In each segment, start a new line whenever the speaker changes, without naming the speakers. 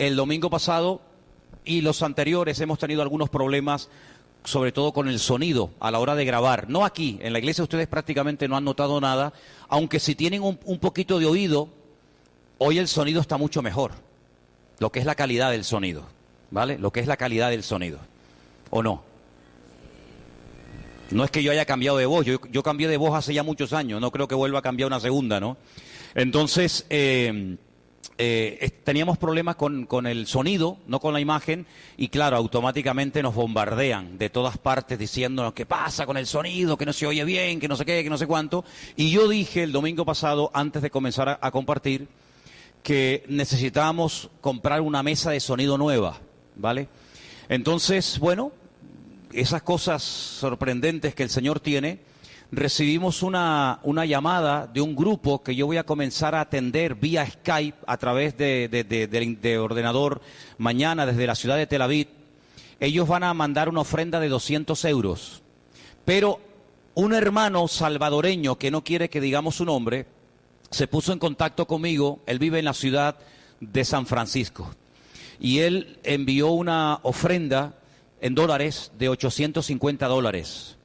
el domingo pasado y los anteriores hemos tenido algunos problemas, sobre todo con el sonido a la hora de grabar. No aquí, en la iglesia ustedes prácticamente no han notado nada, aunque si tienen un poquito de oído, hoy el sonido está mucho mejor. Lo que es la calidad del sonido, ¿vale? Lo que es la calidad del sonido, ¿o no? No es que yo haya cambiado de voz, yo cambié de voz hace ya muchos años, no creo que vuelva a cambiar una segunda, ¿no? Entonces, teníamos problemas con el sonido, no con la imagen, y claro, automáticamente nos bombardean de todas partes diciéndonos qué pasa con el sonido, que no se oye bien, que no sé qué, que no sé cuánto. Y yo dije el domingo pasado, antes de comenzar a compartir, que necesitábamos comprar una mesa de sonido nueva, ¿vale? Entonces, bueno, esas cosas sorprendentes que el Señor tiene, recibimos una llamada de un grupo que yo voy a comenzar a atender vía Skype a través de ordenador mañana desde la ciudad de Tel Aviv. Ellos van a mandar una ofrenda de 200 euros, pero un hermano salvadoreño que no quiere que digamos su nombre, se puso en contacto conmigo. Él vive en la ciudad de San Francisco y él envió una ofrenda en dólares de $850,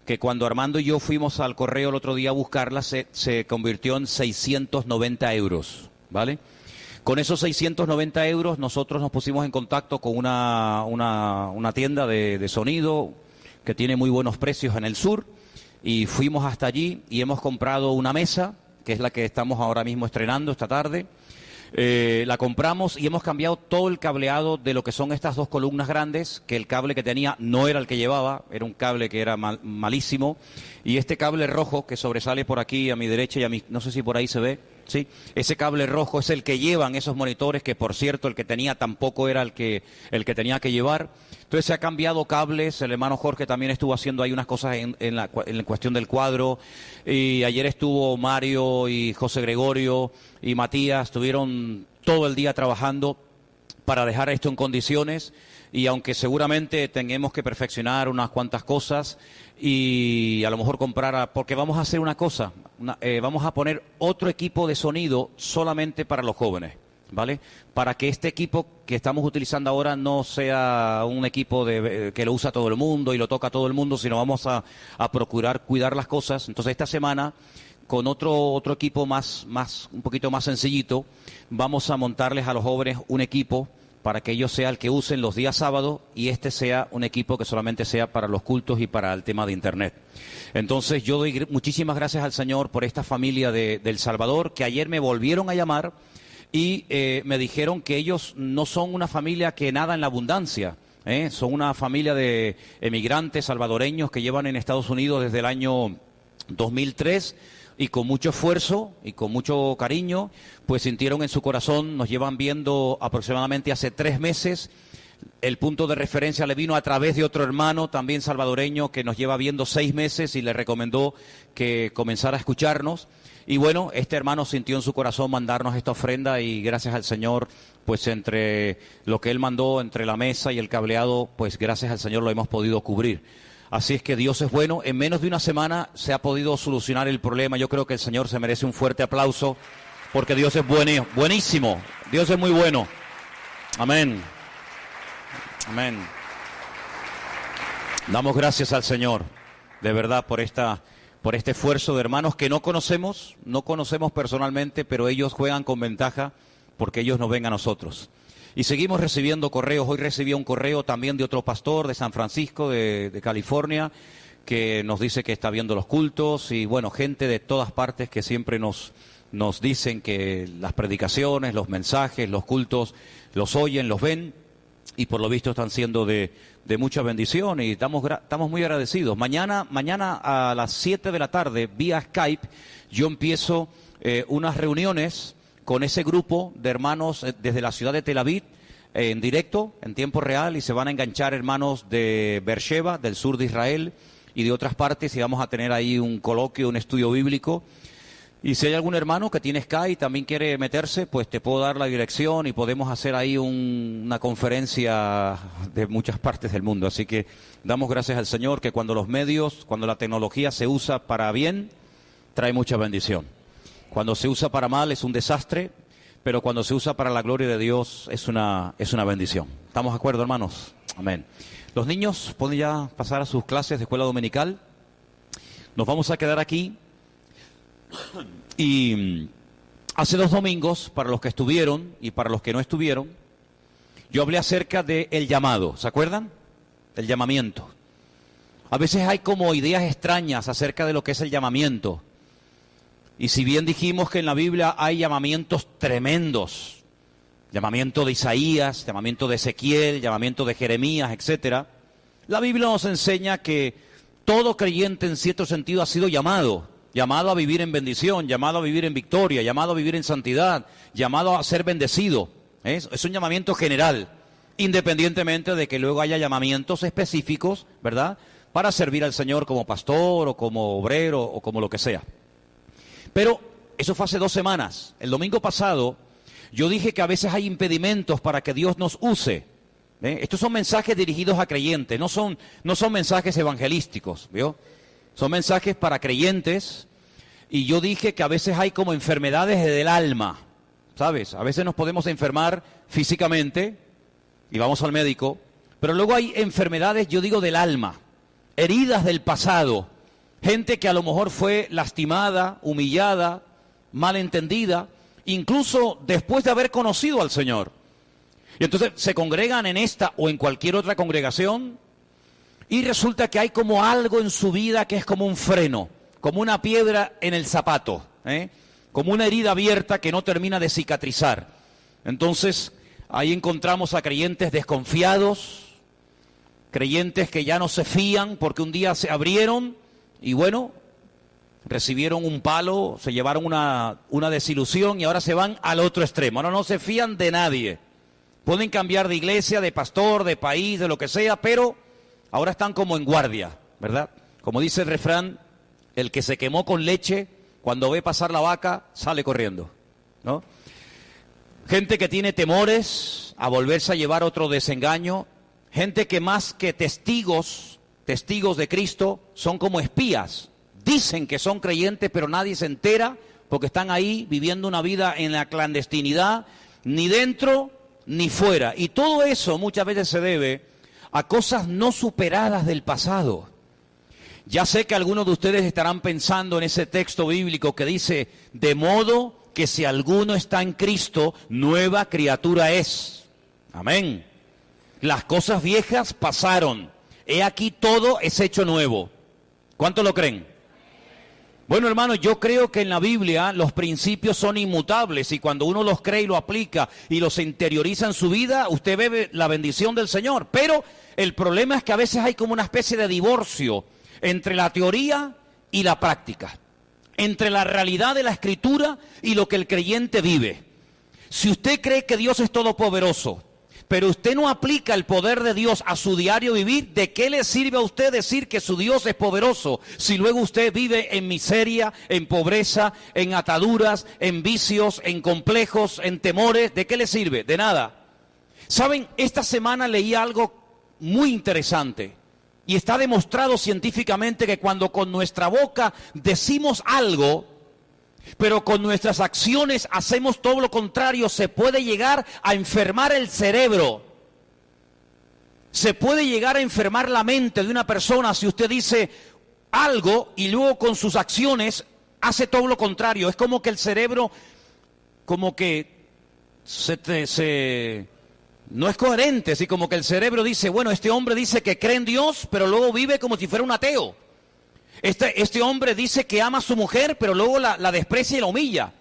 que cuando Armando y yo fuimos al correo el otro día a buscarla se convirtió en 690 euros, ¿vale? Con esos 690 euros nosotros nos pusimos en contacto con una tienda de sonido que tiene muy buenos precios en el sur y fuimos hasta allí y hemos comprado una mesa, que es la que estamos ahora mismo estrenando esta tarde. La compramos y hemos cambiado todo el cableado de lo que son estas dos columnas grandes, que el cable que tenía no era el que llevaba, era un cable que era malísimo, y este cable rojo que sobresale por aquí a mi derecha y a mi, no sé si por ahí se ve, sí, ese cable rojo es el que llevan esos monitores, que por cierto el que tenía tampoco era el que tenía que llevar. Entonces se ha cambiado cables, el hermano Jorge también estuvo haciendo ahí unas cosas en la cuestión del cuadro, y ayer estuvo Mario y José Gregorio y Matías, estuvieron todo el día trabajando para dejar esto en condiciones, y aunque seguramente tengamos que perfeccionar unas cuantas cosas y a lo mejor comprar, porque vamos a hacer una cosa, vamos a poner otro equipo de sonido solamente para los jóvenes, ¿vale? Para que este equipo que estamos utilizando ahora no sea un equipo que lo usa todo el mundo y lo toca todo el mundo, sino vamos a procurar cuidar las cosas. Entonces esta semana, con otro equipo un poquito más sencillito, vamos a montarles a los jóvenes un equipo para que ellos sea el que usen los días sábados, y este sea un equipo que solamente sea para los cultos y para el tema de Internet. Entonces yo doy muchísimas gracias al Señor por esta familia de El Salvador, que ayer me volvieron a llamar y me dijeron que ellos no son una familia que nada en la abundancia, son una familia de emigrantes salvadoreños que llevan en Estados Unidos desde el año 2003, y con mucho esfuerzo y con mucho cariño, pues sintieron en su corazón, nos llevan viendo aproximadamente hace 3 meses, el punto de referencia le vino a través de otro hermano también salvadoreño que nos lleva viendo 6 meses y le recomendó que comenzara a escucharnos. Y bueno, este hermano sintió en su corazón mandarnos esta ofrenda, y gracias al Señor, pues entre lo que él mandó, entre la mesa y el cableado, pues gracias al Señor lo hemos podido cubrir. Así es que Dios es bueno. En menos de una semana se ha podido solucionar el problema. Yo creo que el Señor se merece un fuerte aplauso, porque Dios es buenísimo. Dios es muy bueno. Amén. Amén. Damos gracias al Señor, de verdad, por este esfuerzo de hermanos que no conocemos personalmente, pero ellos juegan con ventaja porque ellos nos ven a nosotros. Y seguimos recibiendo correos. Hoy recibí un correo también de otro pastor de San Francisco, de California, que nos dice que está viendo los cultos, y bueno, gente de todas partes que siempre nos dicen que las predicaciones, los mensajes, los cultos, los oyen, los ven, y por lo visto están siendo de mucha bendición, y estamos muy agradecidos. Mañana a las 7 de la tarde, vía Skype, yo empiezo unas reuniones con ese grupo de hermanos desde la ciudad de Tel Aviv, en directo, en tiempo real, y se van a enganchar hermanos de Beersheba, del sur de Israel, y de otras partes, y vamos a tener ahí un coloquio, un estudio bíblico. Y si hay algún hermano que tiene Skype y también quiere meterse, pues te puedo dar la dirección y podemos hacer ahí una conferencia de muchas partes del mundo. Así que damos gracias al Señor que cuando la tecnología se usa para bien, trae mucha bendición. Cuando se usa para mal es un desastre, pero cuando se usa para la gloria de Dios es una bendición. ¿Estamos de acuerdo, hermanos? Amén. Los niños pueden ya pasar a sus clases de escuela dominical. Nos vamos a quedar aquí. Y hace 2 domingos, para los que estuvieron y para los que no estuvieron, yo hablé acerca del llamado. ¿Se acuerdan? El llamamiento. A veces hay como ideas extrañas acerca de lo que es el llamamiento. Y si bien dijimos que en la Biblia hay llamamientos tremendos, llamamiento de Isaías, llamamiento de Ezequiel, llamamiento de Jeremías, etcétera, la Biblia nos enseña que todo creyente en cierto sentido ha sido llamado a vivir en bendición, llamado a vivir en victoria, llamado a vivir en santidad, llamado a ser bendecido. Es un llamamiento general, independientemente de que luego haya llamamientos específicos, ¿verdad?, para servir al Señor como pastor o como obrero o como lo que sea. Pero eso fue hace 2 semanas. El domingo pasado yo dije que a veces hay impedimentos para que Dios nos use. Estos son mensajes dirigidos a creyentes, no son mensajes evangelísticos, ¿vio? Son mensajes para creyentes. Y yo dije que a veces hay como enfermedades del alma, ¿sabes? A veces nos podemos enfermar físicamente y vamos al médico, pero luego hay enfermedades, yo digo, del alma, heridas del pasado. Gente que a lo mejor fue lastimada, humillada, malentendida, incluso después de haber conocido al Señor. Y entonces se congregan en esta o en cualquier otra congregación y resulta que hay como algo en su vida que es como un freno, como una piedra en el zapato, como una herida abierta que no termina de cicatrizar. Entonces ahí encontramos a creyentes desconfiados, creyentes que ya no se fían porque un día se abrieron y bueno, recibieron un palo, se llevaron una desilusión y ahora se van al otro extremo. Ahora no se fían de nadie. Pueden cambiar de iglesia, de pastor, de país, de lo que sea, pero ahora están como en guardia, ¿verdad? Como dice el refrán, el que se quemó con leche, cuando ve pasar la vaca, sale corriendo, ¿no? Gente que tiene temores a volverse a llevar otro desengaño. Gente que más que testigos de Cristo, son como espías. Dicen que son creyentes, pero nadie se entera porque están ahí viviendo una vida en la clandestinidad, ni dentro ni fuera. Y todo eso muchas veces se debe a cosas no superadas del pasado. Ya sé que algunos de ustedes estarán pensando en ese texto bíblico que dice, de modo que si alguno está en Cristo, nueva criatura es. Amén. Las cosas viejas pasaron. He aquí todo es hecho nuevo. ¿Cuánto lo creen? Bueno, hermanos, yo creo que en la Biblia los principios son inmutables y cuando uno los cree y lo aplica y los interioriza en su vida, usted ve la bendición del Señor. Pero el problema es que a veces hay como una especie de divorcio entre la teoría y la práctica, entre la realidad de la Escritura y lo que el creyente vive. Si usted cree que Dios es todopoderoso, pero usted no aplica el poder de Dios a su diario vivir, ¿de qué le sirve a usted decir que su Dios es poderoso si luego usted vive en miseria, en pobreza, en ataduras, en vicios, en complejos, en temores? ¿De qué le sirve? De nada. ¿Saben? Esta semana leí algo muy interesante y está demostrado científicamente que cuando con nuestra boca decimos algo, pero con nuestras acciones hacemos todo lo contrario, se puede llegar a enfermar el cerebro. Se puede llegar a enfermar la mente de una persona si usted dice algo y luego con sus acciones hace todo lo contrario. Es como que el cerebro, como que no es coherente, así como que el cerebro dice, bueno, este hombre dice que cree en Dios, pero luego vive como si fuera un ateo. Este hombre dice que ama a su mujer, pero luego la desprecia y la humilla.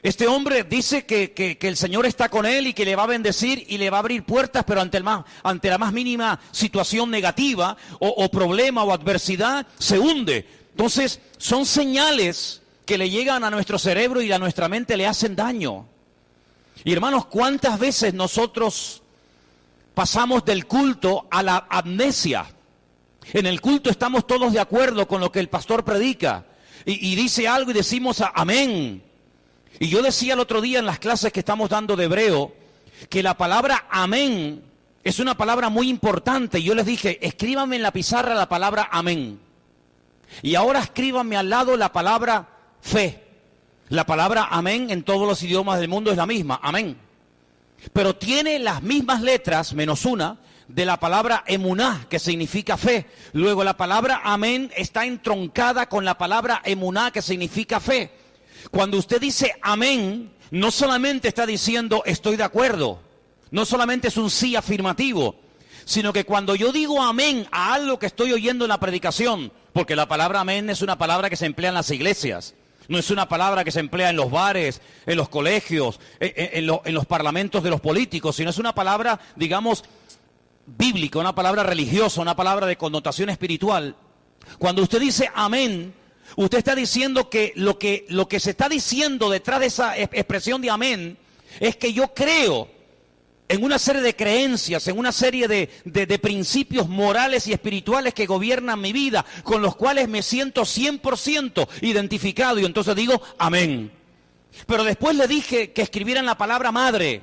Este hombre dice que el Señor está con él y que le va a bendecir y le va a abrir puertas, pero ante la más mínima situación negativa o problema o adversidad, se hunde. Entonces, son señales que le llegan a nuestro cerebro y a nuestra mente le hacen daño. Y hermanos, ¿cuántas veces nosotros pasamos del culto a la amnesia? En el culto estamos todos de acuerdo con lo que el pastor predica y dice algo y decimos amén. Y yo decía el otro día en las clases que estamos dando de hebreo que la palabra amén es una palabra muy importante. Y yo les dije, escríbanme en la pizarra la palabra amén. Y ahora escríbanme al lado la palabra fe. La palabra amén en todos los idiomas del mundo es la misma, amén. Pero tiene las mismas letras, menos una, de la palabra emuná, que significa fe. Luego la palabra amén está entroncada con la palabra emuná, que significa fe. Cuando usted dice amén, no solamente está diciendo estoy de acuerdo, no solamente es un sí afirmativo, sino que cuando yo digo amén a algo que estoy oyendo en la predicación, porque la palabra amén es una palabra que se emplea en las iglesias, no es una palabra que se emplea en los bares, en los colegios, en los parlamentos de los políticos, sino es una palabra, digamos, bíblica, una palabra religiosa, una palabra de connotación espiritual. Cuando usted dice amén, usted está diciendo que lo que se está diciendo detrás de esa expresión de amén es que yo creo en una serie de creencias, en una serie de principios morales y espirituales que gobiernan mi vida, con los cuales me siento 100% identificado, y entonces digo amén. Pero después le dije que escribieran la palabra madre.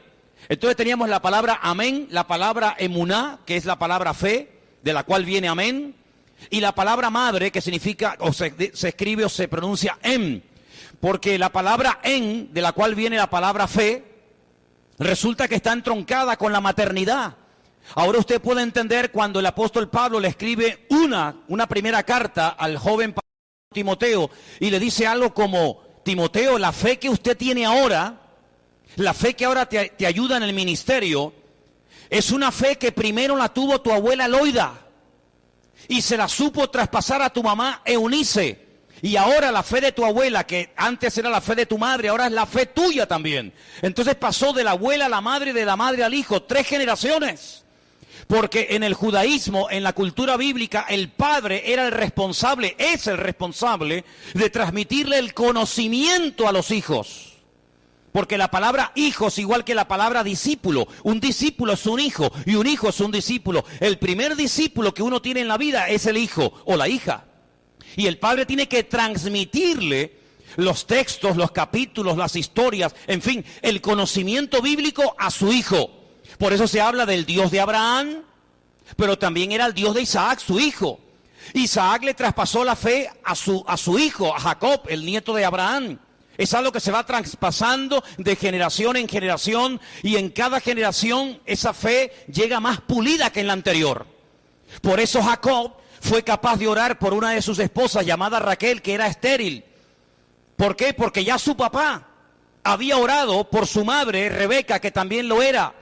Entonces teníamos la palabra amén, la palabra emuná, que es la palabra fe, de la cual viene amén, y la palabra madre, que significa, o se escribe o se pronuncia em, porque la palabra en, de la cual viene la palabra fe, resulta que está entroncada con la maternidad. Ahora usted puede entender cuando el apóstol Pablo le escribe una primera carta al joven Timoteo y le dice algo como: Timoteo, la fe que usted tiene ahora, la fe que ahora te ayuda en el ministerio, es una fe que primero la tuvo tu abuela Loida y se la supo traspasar a tu mamá Eunice. Y ahora la fe de tu abuela, que antes era la fe de tu madre, ahora es la fe tuya también. Entonces pasó de la abuela a la madre y de la madre al hijo, 3 generaciones. Porque en el judaísmo, en la cultura bíblica, el padre era el responsable, es el responsable de transmitirle el conocimiento a los hijos. Porque la palabra hijo es igual que la palabra discípulo. Un discípulo es un hijo y un hijo es un discípulo. El primer discípulo que uno tiene en la vida es el hijo o la hija. Y el padre tiene que transmitirle los textos, los capítulos, las historias, en fin, el conocimiento bíblico a su hijo. Por eso se habla del Dios de Abraham, pero también era el Dios de Isaac, su hijo. Isaac le traspasó la fe a su hijo, a Jacob, el nieto de Abraham. Es algo que se va traspasando de generación en generación, y en cada generación esa fe llega más pulida que en la anterior. Por eso Jacob fue capaz de orar por una de sus esposas llamada Raquel, que era estéril. ¿Por qué? Porque ya su papá había orado por su madre, Rebeca, que también lo era.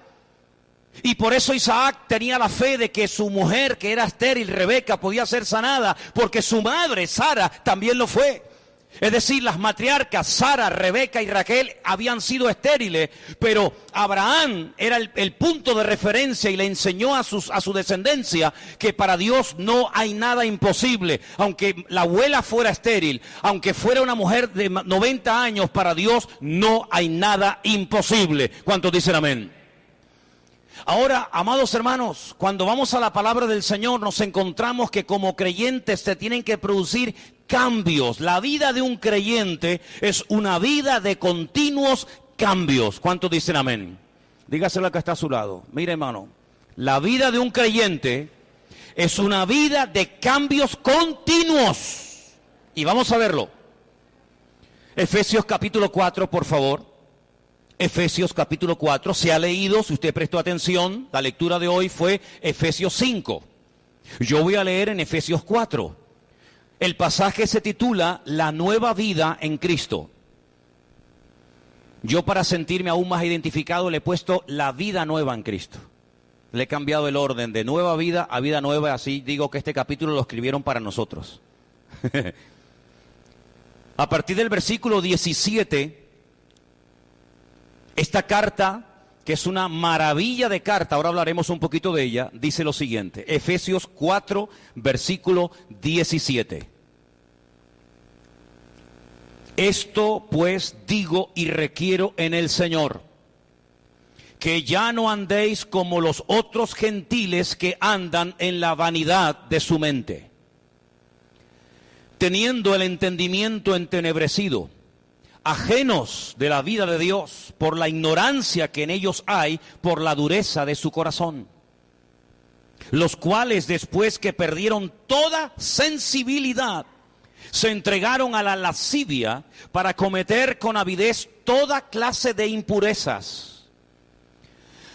Y por eso Isaac tenía la fe de que su mujer, que era estéril, Rebeca, podía ser sanada, porque su madre, Sara, también lo fue. Es decir, las matriarcas Sara, Rebeca y Raquel habían sido estériles, pero Abraham era el punto de referencia y le enseñó a su descendencia que para Dios no hay nada imposible. Aunque la abuela fuera estéril, aunque fuera una mujer de 90 años, para Dios no hay nada imposible. ¿Cuántos dicen amén? Ahora, amados hermanos, cuando vamos a la palabra del Señor nos encontramos que como creyentes se tienen que producir cambios. La vida de un creyente es una vida de continuos cambios. ¿Cuántos dicen amén? Dígaselo al que está a su lado. Mire, hermano, la vida de un creyente es una vida de cambios continuos. Y vamos a verlo. Efesios capítulo 4, por favor. Efesios capítulo 4, se ha leído, si usted prestó atención, la lectura de hoy fue Efesios 5. Yo voy a leer en Efesios 4. El pasaje se titula La nueva vida en Cristo. Yo, para sentirme aún más identificado, le he puesto la vida nueva en Cristo. Le he cambiado el orden de nueva vida a vida nueva, así digo que este capítulo lo escribieron para nosotros. A partir del versículo 17... esta carta, que es una maravilla de carta, ahora hablaremos un poquito de ella, dice lo siguiente. Efesios 4, versículo 17. Esto pues digo y requiero en el Señor, que ya no andéis como los otros gentiles que andan en la vanidad de su mente, teniendo el entendimiento entenebrecido, ajenos de la vida de Dios por la ignorancia que en ellos hay, por la dureza de su corazón, los cuales después que perdieron toda sensibilidad, se entregaron a la lascivia para cometer con avidez toda clase de impurezas.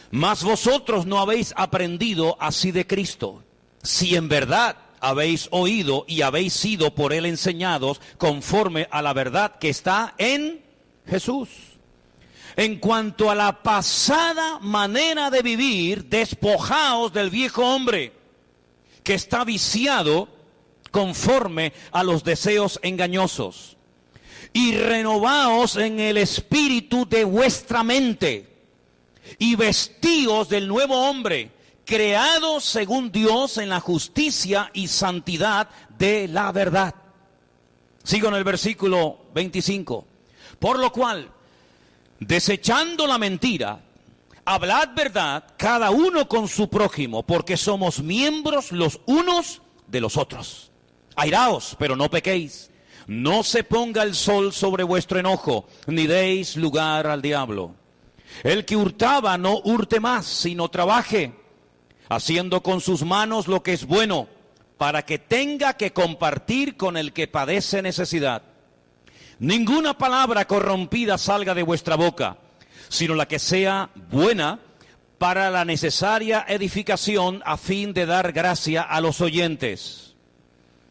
Mas vosotros no habéis aprendido así de Cristo, si en verdad habéis oído y habéis sido por él enseñados conforme a la verdad que está en Jesús. En cuanto a la pasada manera de vivir, despojaos del viejo hombre, que está viciado conforme a los deseos engañosos, y renovaos en el espíritu de vuestra mente, y vestíos del nuevo hombre, creado según Dios en la justicia y santidad de la verdad. Sigo en el versículo 25. Por lo cual, desechando la mentira, hablad verdad cada uno con su prójimo, porque somos miembros los unos de los otros. Airaos, pero no pequéis. No se ponga el sol sobre vuestro enojo, ni deis lugar al diablo. El que hurtaba no hurte más, sino trabaje, haciendo con sus manos lo que es bueno, para que tenga que compartir con el que padece necesidad. Ninguna palabra corrompida salga de vuestra boca, sino la que sea buena para la necesaria edificación, a fin de dar gracia a los oyentes.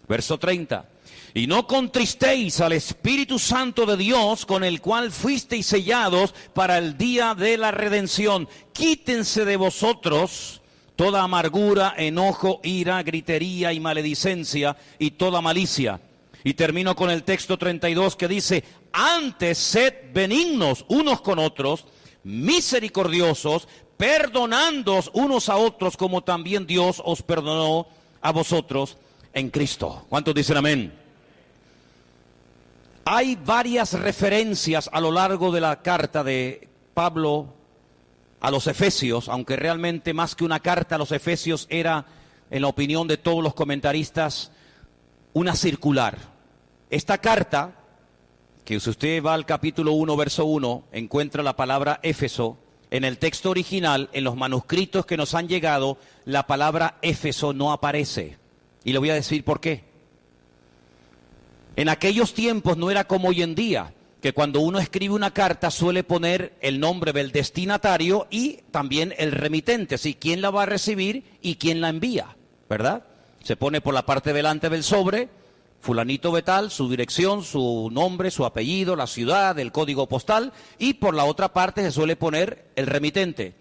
Verso 30. Y no contristéis al Espíritu Santo de Dios, con el cual fuisteis sellados para el día de la redención. Quítense de vosotros toda amargura, enojo, ira, gritería y maledicencia y toda malicia. Y termino con el texto 32 que dice: antes sed benignos unos con otros, misericordiosos, perdonándoos unos a otros, como también Dios os perdonó a vosotros en Cristo. ¿Cuántos dicen amén? Hay varias referencias a lo largo de la carta de Pablo a los Efesios, aunque realmente más que una carta a los Efesios era, en la opinión de todos los comentaristas, una circular. Esta carta, que si usted va al capítulo 1, verso 1, encuentra la palabra Éfeso. En el texto original, en los manuscritos que nos han llegado, la palabra Éfeso no aparece. Y le voy a decir por qué. En aquellos tiempos no era como hoy en día, que cuando uno escribe una carta suele poner el nombre del destinatario y también el remitente, ¿sí? Quién la va a recibir y quién la envía, ¿verdad? Se pone por la parte delante del sobre, fulanito de tal, su dirección, su nombre, su apellido, la ciudad, el código postal, y por la otra parte se suele poner el remitente.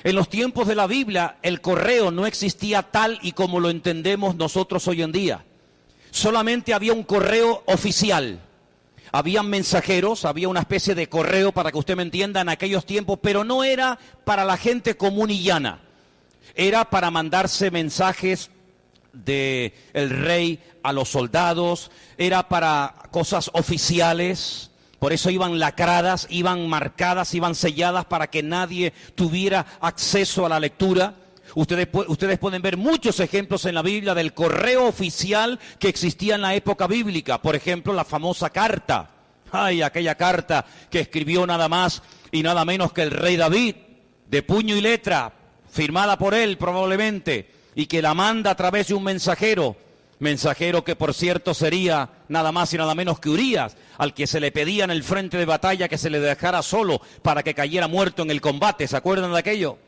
En los tiempos de la Biblia, el correo no existía tal y como lo entendemos nosotros hoy en día. Solamente había un correo oficial. Habían mensajeros, había una especie de correo, para que usted me entienda, en aquellos tiempos, pero no era para la gente común y llana. Era para mandarse mensajes de el rey a los soldados, era para cosas oficiales. Por eso iban lacradas, iban marcadas, iban selladas para que nadie tuviera acceso a la lectura. Ustedes pueden ver muchos ejemplos en la Biblia del correo oficial que existía en la época bíblica. Por ejemplo, la famosa carta. Ay, aquella carta que escribió nada más y nada menos que el rey David, de puño y letra, firmada por él probablemente, y que la manda a través de un mensajero que por cierto sería nada más y nada menos que Urías, al que se le pedía en el frente de batalla que se le dejara solo para que cayera muerto en el combate. ¿Se acuerdan de aquello?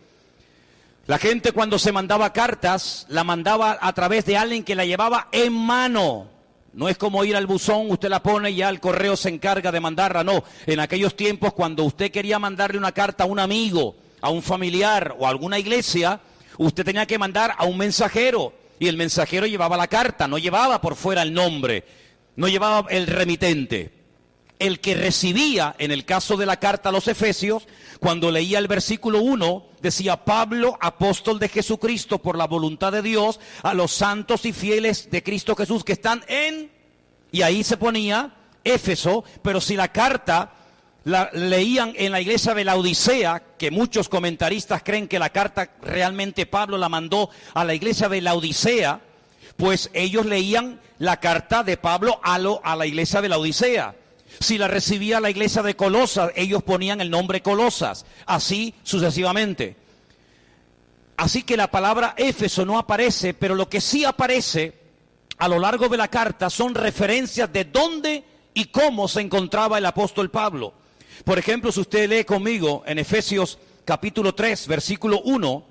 La gente cuando se mandaba cartas, la mandaba a través de alguien que la llevaba en mano. No es como ir al buzón, usted la pone y ya el correo se encarga de mandarla. No, en aquellos tiempos cuando usted quería mandarle una carta a un amigo, a un familiar o a alguna iglesia, usted tenía que mandar a un mensajero. Y el mensajero llevaba la carta, no llevaba por fuera el nombre, no llevaba el remitente. El que recibía, en el caso de la carta a los Efesios, cuando leía el versículo 1, decía: Pablo, apóstol de Jesucristo, por la voluntad de Dios, a los santos y fieles de Cristo Jesús que están en... Y ahí se ponía Éfeso, pero si la carta la leían en la iglesia de la Odisea, que muchos comentaristas creen que la carta realmente Pablo la mandó a la iglesia de la Odisea, pues ellos leían la carta de Pablo a la iglesia de la Odisea. Si la recibía la iglesia de Colosas, ellos ponían el nombre Colosas, así sucesivamente. Así que la palabra Éfeso no aparece, pero lo que sí aparece a lo largo de la carta son referencias de dónde y cómo se encontraba el apóstol Pablo. Por ejemplo, si usted lee conmigo en Efesios capítulo 3, versículo 1,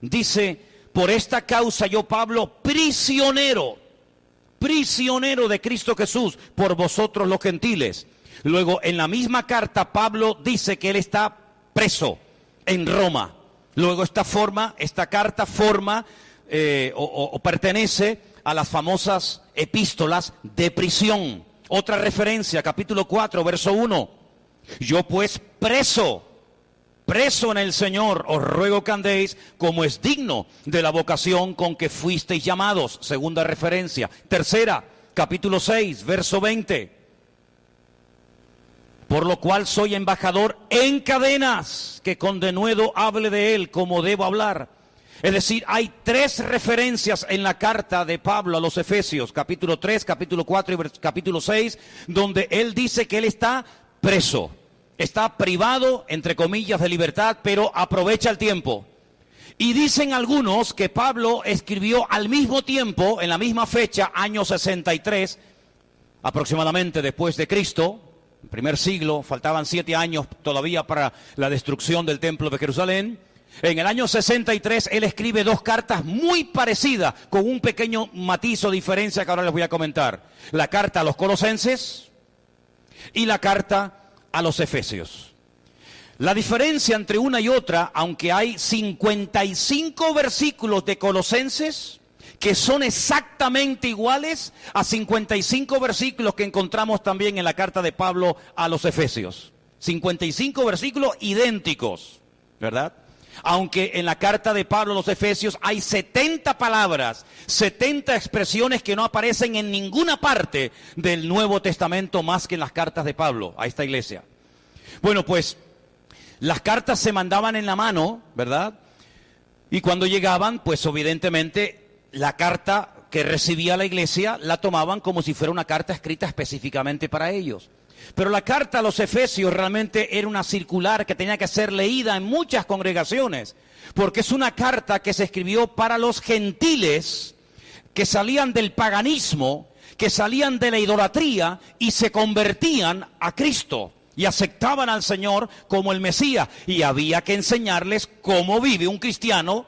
dice: por esta causa yo, Pablo, prisionero de Cristo Jesús, por vosotros los gentiles. Luego, en la misma carta, Pablo dice que él está preso en Roma. Luego, esta carta forma o pertenece a las famosas epístolas de prisión. Otra referencia, capítulo 4, verso 1. Yo pues preso en el Señor, os ruego que andéis como es digno de la vocación con que fuisteis llamados. Segunda referencia. Tercera, capítulo 6, verso 20. Por lo cual soy embajador en cadenas, que con denuedo hable de él como debo hablar. Es decir, hay tres referencias en la carta de Pablo a los Efesios, capítulo 3, capítulo 4 y capítulo 6, donde él dice que él está preso. Está privado, entre comillas, de libertad, pero aprovecha el tiempo. Y dicen algunos que Pablo escribió al mismo tiempo, en la misma fecha, año 63, aproximadamente después de Cristo, primer siglo, faltaban 7 años todavía para la destrucción del templo de Jerusalén. En el año 63 él escribe 2 cartas muy parecidas, con un pequeño matiz o diferencia que ahora les voy a comentar. La carta a los Colosenses y la carta a los Efesios. La diferencia entre una y otra, aunque hay 55 versículos de Colosenses que son exactamente iguales a 55 versículos que encontramos también en la carta de Pablo a los Efesios. 55 versículos idénticos, ¿verdad? Aunque en la carta de Pablo a los Efesios hay 70 palabras, 70 expresiones que no aparecen en ninguna parte del Nuevo Testamento más que en las cartas de Pablo a esta iglesia. Bueno, pues las cartas se mandaban en la mano, ¿verdad? Y cuando llegaban, pues evidentemente la carta que recibía la iglesia la tomaban como si fuera una carta escrita específicamente para ellos. Pero la carta a los Efesios realmente era una circular que tenía que ser leída en muchas congregaciones, porque es una carta que se escribió para los gentiles que salían del paganismo, que salían de la idolatría y se convertían a Cristo y aceptaban al Señor como el Mesías. Y había que enseñarles cómo vive un cristiano,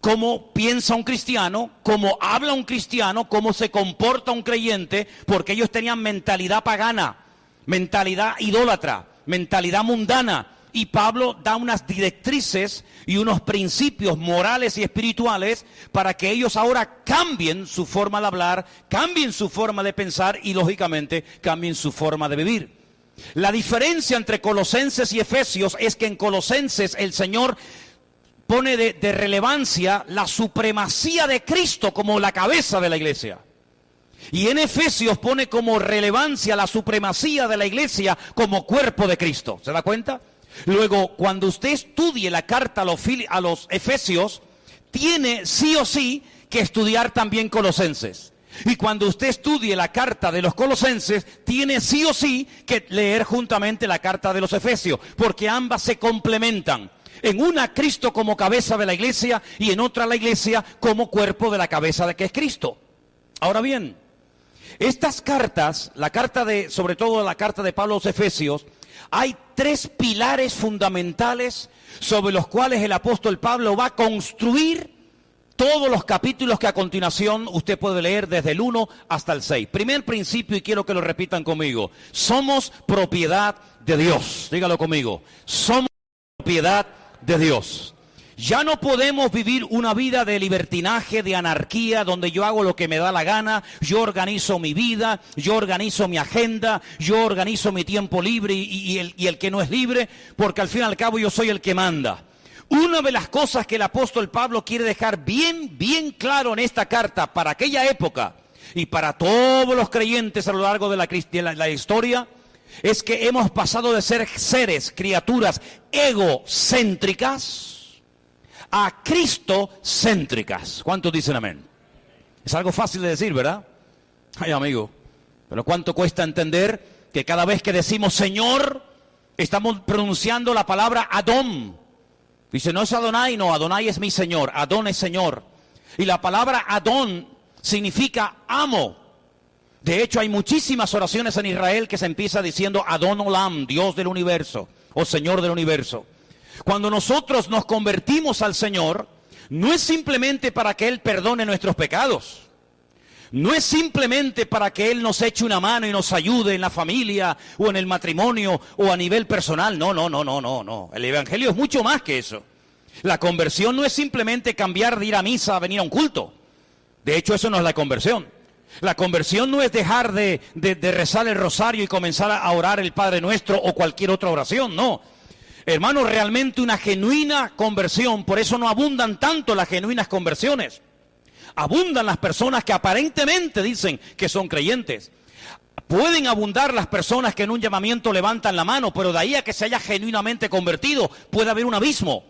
cómo piensa un cristiano, cómo habla un cristiano, cómo se comporta un creyente, porque ellos tenían mentalidad pagana, mentalidad idólatra, mentalidad mundana. Y Pablo da unas directrices y unos principios morales y espirituales para que ellos ahora cambien su forma de hablar, cambien su forma de pensar y lógicamente cambien su forma de vivir. La diferencia entre Colosenses y Efesios es que en Colosenses el Señor pone de relevancia la supremacía de Cristo como la cabeza de la iglesia. Y en Efesios pone como relevancia la supremacía de la iglesia como cuerpo de Cristo. ¿Se da cuenta? Luego, cuando usted estudie la carta a los Efesios, tiene sí o sí que estudiar también Colosenses. Y cuando usted estudie la carta de los Colosenses, tiene sí o sí que leer juntamente la carta de los Efesios, porque ambas se complementan. En una, Cristo como cabeza de la iglesia, y en otra, la iglesia como cuerpo de la cabeza de que es Cristo. Ahora bien, estas cartas, sobre todo la carta de Pablo a los Efesios, hay 3 pilares fundamentales sobre los cuales el apóstol Pablo va a construir todos los capítulos que a continuación usted puede leer desde el 1 hasta el 6. Primer principio, y quiero que lo repitan conmigo: somos propiedad de Dios. Dígalo conmigo: somos propiedad de Dios. Ya no podemos vivir una vida de libertinaje, de anarquía, donde yo hago lo que me da la gana, yo organizo mi vida, yo organizo mi agenda, yo organizo mi tiempo libre y el que no es libre, porque al fin y al cabo yo soy el que manda. Una de las cosas que el apóstol Pablo quiere dejar bien claro en esta carta para aquella época y para todos los creyentes a lo largo de la historia, es que hemos pasado de ser seres, criaturas egocéntricas a cristocéntricas. ¿Cuántos dicen amén? Es algo fácil de decir, ¿verdad? Ay, amigo, pero ¿cuánto cuesta entender que cada vez que decimos Señor, estamos pronunciando la palabra Adón? Dice, no es Adonai, no, Adonai es mi Señor, Adón es Señor. Y la palabra Adón significa amo. De hecho, hay muchísimas oraciones en Israel que se empieza diciendo Adon Olam, Dios del universo, o Señor del universo. Cuando nosotros nos convertimos al Señor, no es simplemente para que Él perdone nuestros pecados. No es simplemente para que Él nos eche una mano y nos ayude en la familia o en el matrimonio o a nivel personal. No. El Evangelio es mucho más que eso. La conversión no es simplemente cambiar de ir a misa a venir a un culto. De hecho, eso no es la conversión. La conversión no es dejar de rezar el rosario y comenzar a orar el Padre Nuestro o cualquier otra oración, no. Hermano, realmente una genuina conversión, por eso no abundan tanto las genuinas conversiones. Abundan las personas que aparentemente dicen que son creyentes. Pueden abundar las personas que en un llamamiento levantan la mano, pero de ahí a que se haya genuinamente convertido, puede haber un abismo.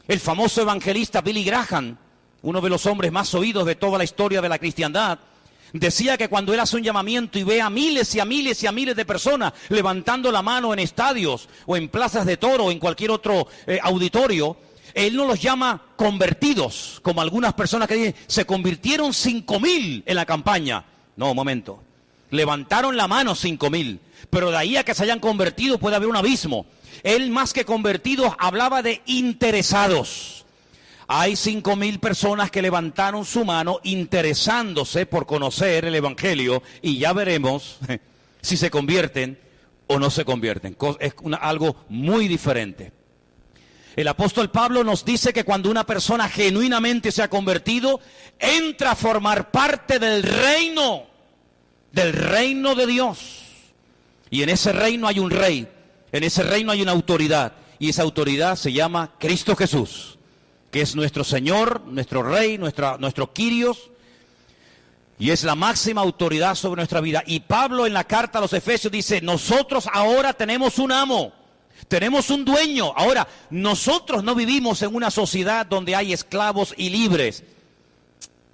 El famoso evangelista Billy Graham, uno de los hombres más oídos de toda la historia de la cristiandad, decía que cuando él hace un llamamiento y ve a miles y a miles y a miles de personas levantando la mano en estadios o en plazas de toro o en cualquier otro auditorio, él no los llama convertidos, como algunas personas que dicen, se convirtieron 5.000 en la campaña. No, un momento. Levantaron la mano 5.000, pero de ahí a que se hayan convertido puede haber un abismo. Él, más que convertidos, hablaba de interesados. Hay 5.000 personas que levantaron su mano interesándose por conocer el Evangelio y ya veremos si se convierten o no se convierten. Es algo muy diferente. El apóstol Pablo nos dice que cuando una persona genuinamente se ha convertido, entra a formar parte del reino de Dios. Y en ese reino hay un rey, en ese reino hay una autoridad, y esa autoridad se llama Cristo Jesús, que es nuestro Señor, nuestro Rey, nuestro Kyrios, y es la máxima autoridad sobre nuestra vida. Y Pablo en la carta a los Efesios dice, nosotros ahora tenemos un amo, tenemos un dueño. Ahora, nosotros no vivimos en una sociedad donde hay esclavos y libres,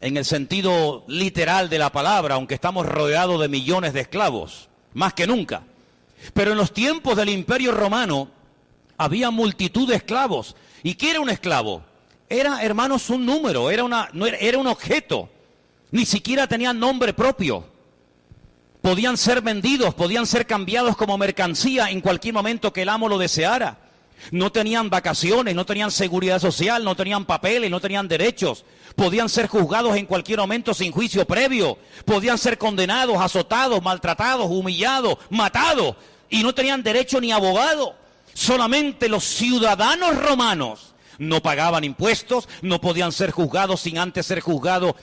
en el sentido literal de la palabra, aunque estamos rodeados de millones de esclavos, más que nunca. Pero en los tiempos del Imperio Romano había multitud de esclavos. ¿Y qué era un esclavo? Era, hermanos, un número, era un objeto. Ni siquiera tenían nombre propio. Podían ser vendidos, podían ser cambiados como mercancía en cualquier momento que el amo lo deseara. No tenían vacaciones, no tenían seguridad social, no tenían papeles, no tenían derechos. Podían ser juzgados en cualquier momento sin juicio previo. Podían ser condenados, azotados, maltratados, humillados, matados. Y no tenían derecho ni abogado. Solamente los ciudadanos romanos no pagaban impuestos, no podían ser juzgados sin antes ser juzgados,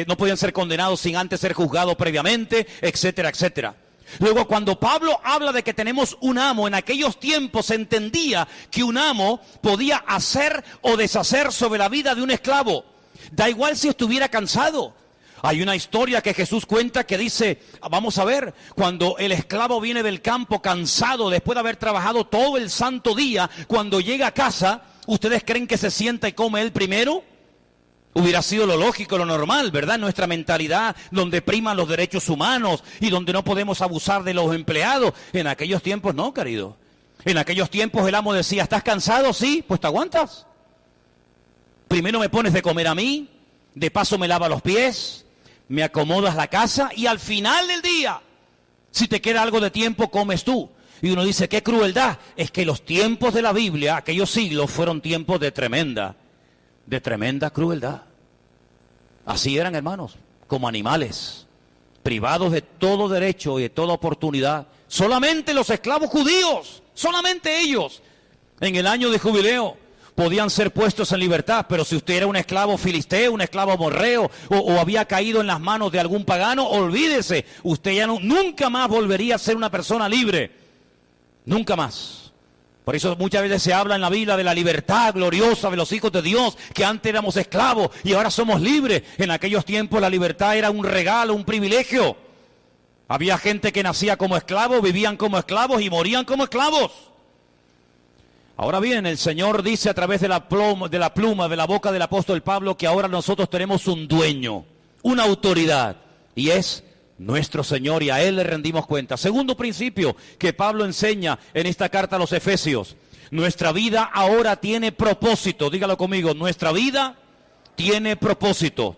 no podían ser condenados sin antes ser juzgados previamente, etcétera, etcétera. Luego, cuando Pablo habla de que tenemos un amo, en aquellos tiempos se entendía que un amo podía hacer o deshacer sobre la vida de un esclavo. Da igual si estuviera cansado. Hay una historia que Jesús cuenta que dice, vamos a ver, cuando el esclavo viene del campo cansado, después de haber trabajado todo el santo día, cuando llega a casa, ¿ustedes creen que se sienta y come él primero? Hubiera sido lo lógico, lo normal, ¿verdad? Nuestra mentalidad donde priman los derechos humanos y donde no podemos abusar de los empleados. En aquellos tiempos no, querido. En aquellos tiempos el amo decía, ¿estás cansado? Sí, pues te aguantas. Primero me pones de comer a mí, de paso me lava los pies, me acomodas la casa y al final del día, si te queda algo de tiempo, comes tú. Y uno dice, qué crueldad. Es que los tiempos de la Biblia, aquellos siglos, fueron tiempos de tremenda crueldad. Así eran, hermanos, como animales, privados de todo derecho y de toda oportunidad. Solamente los esclavos judíos, solamente ellos, en el año de jubileo, podían ser puestos en libertad. Pero si usted era un esclavo filisteo, un esclavo amorreo, o había caído en las manos de algún pagano, olvídese, usted ya nunca más volvería a ser una persona libre. Nunca más. Por eso muchas veces se habla en la Biblia de la libertad gloriosa de los hijos de Dios, que antes éramos esclavos y ahora somos libres. En aquellos tiempos la libertad era un regalo, un privilegio. Había gente que nacía como esclavos, vivían como esclavos y morían como esclavos. Ahora bien, el Señor dice a través de la pluma de la boca del apóstol Pablo que ahora nosotros tenemos un dueño, una autoridad, y es nuestro Señor, y a Él le rendimos cuenta. Segundo principio que Pablo enseña en esta carta a los Efesios: nuestra vida ahora tiene propósito. Dígalo conmigo, nuestra vida tiene propósito.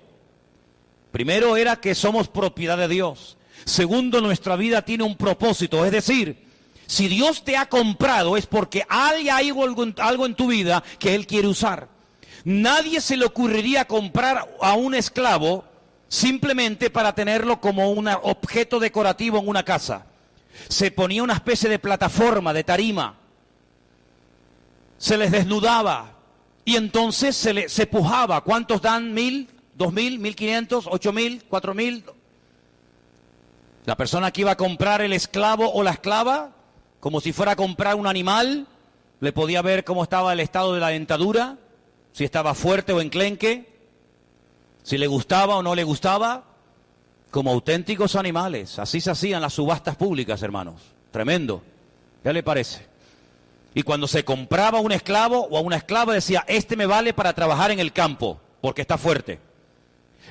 Primero era que somos propiedad de Dios. Segundo, nuestra vida tiene un propósito. Es decir, si Dios te ha comprado es porque hay algo en tu vida que Él quiere usar. Nadie se le ocurriría comprar a un esclavo simplemente para tenerlo como un objeto decorativo en una casa. Se ponía una especie de plataforma, de tarima. Se les desnudaba y entonces se pujaba. ¿Cuántos dan? 1.000, 2.000, 1.500, 8.000, 4.000. La persona que iba a comprar el esclavo o la esclava, como si fuera a comprar un animal, le podía ver cómo estaba el estado de la dentadura, si estaba fuerte o enclenque, si le gustaba o no le gustaba, como auténticos animales. Así se hacían las subastas públicas, hermanos. Tremendo. ¿Qué le parece? Y cuando se compraba un esclavo o a una esclava decía, este me vale para trabajar en el campo, porque está fuerte.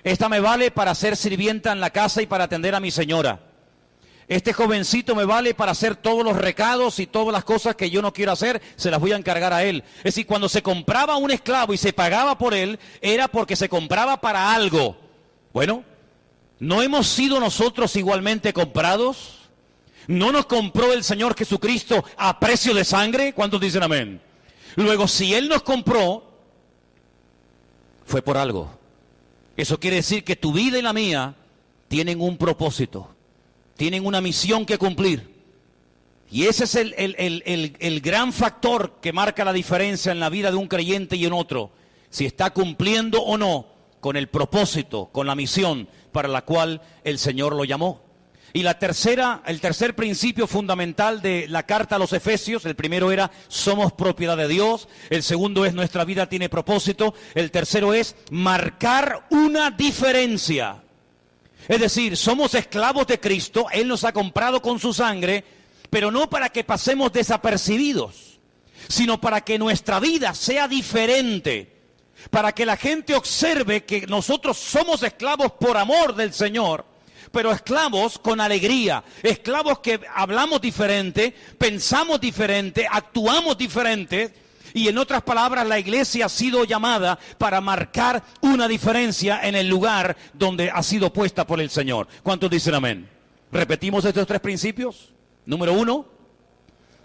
Esta me vale para ser sirvienta en la casa y para atender a mi señora. Este jovencito me vale para hacer todos los recados y todas las cosas que yo no quiero hacer, se las voy a encargar a él. Es decir, cuando se compraba un esclavo y se pagaba por él, era porque se compraba para algo. Bueno, ¿no hemos sido nosotros igualmente comprados? ¿No nos compró el Señor Jesucristo a precio de sangre? ¿Cuántos dicen amén? Luego, si Él nos compró, fue por algo. Eso quiere decir que tu vida y la mía tienen un propósito, tienen una misión que cumplir. Y ese es el gran factor que marca la diferencia en la vida de un creyente y en otro. Si está cumpliendo o no con el propósito, con la misión para la cual el Señor lo llamó. Y el tercer principio fundamental de la carta a los Efesios, el primero era, somos propiedad de Dios. El segundo es, nuestra vida tiene propósito. El tercero es, marcar una diferencia. Es decir, somos esclavos de Cristo, Él nos ha comprado con su sangre, pero no para que pasemos desapercibidos, sino para que nuestra vida sea diferente, para que la gente observe que nosotros somos esclavos por amor del Señor, pero esclavos con alegría, esclavos que hablamos diferente, pensamos diferente, actuamos diferente. Y en otras palabras, la iglesia ha sido llamada para marcar una diferencia en el lugar donde ha sido puesta por el Señor. ¿Cuántos dicen amén? ¿Repetimos estos tres principios? Número 1,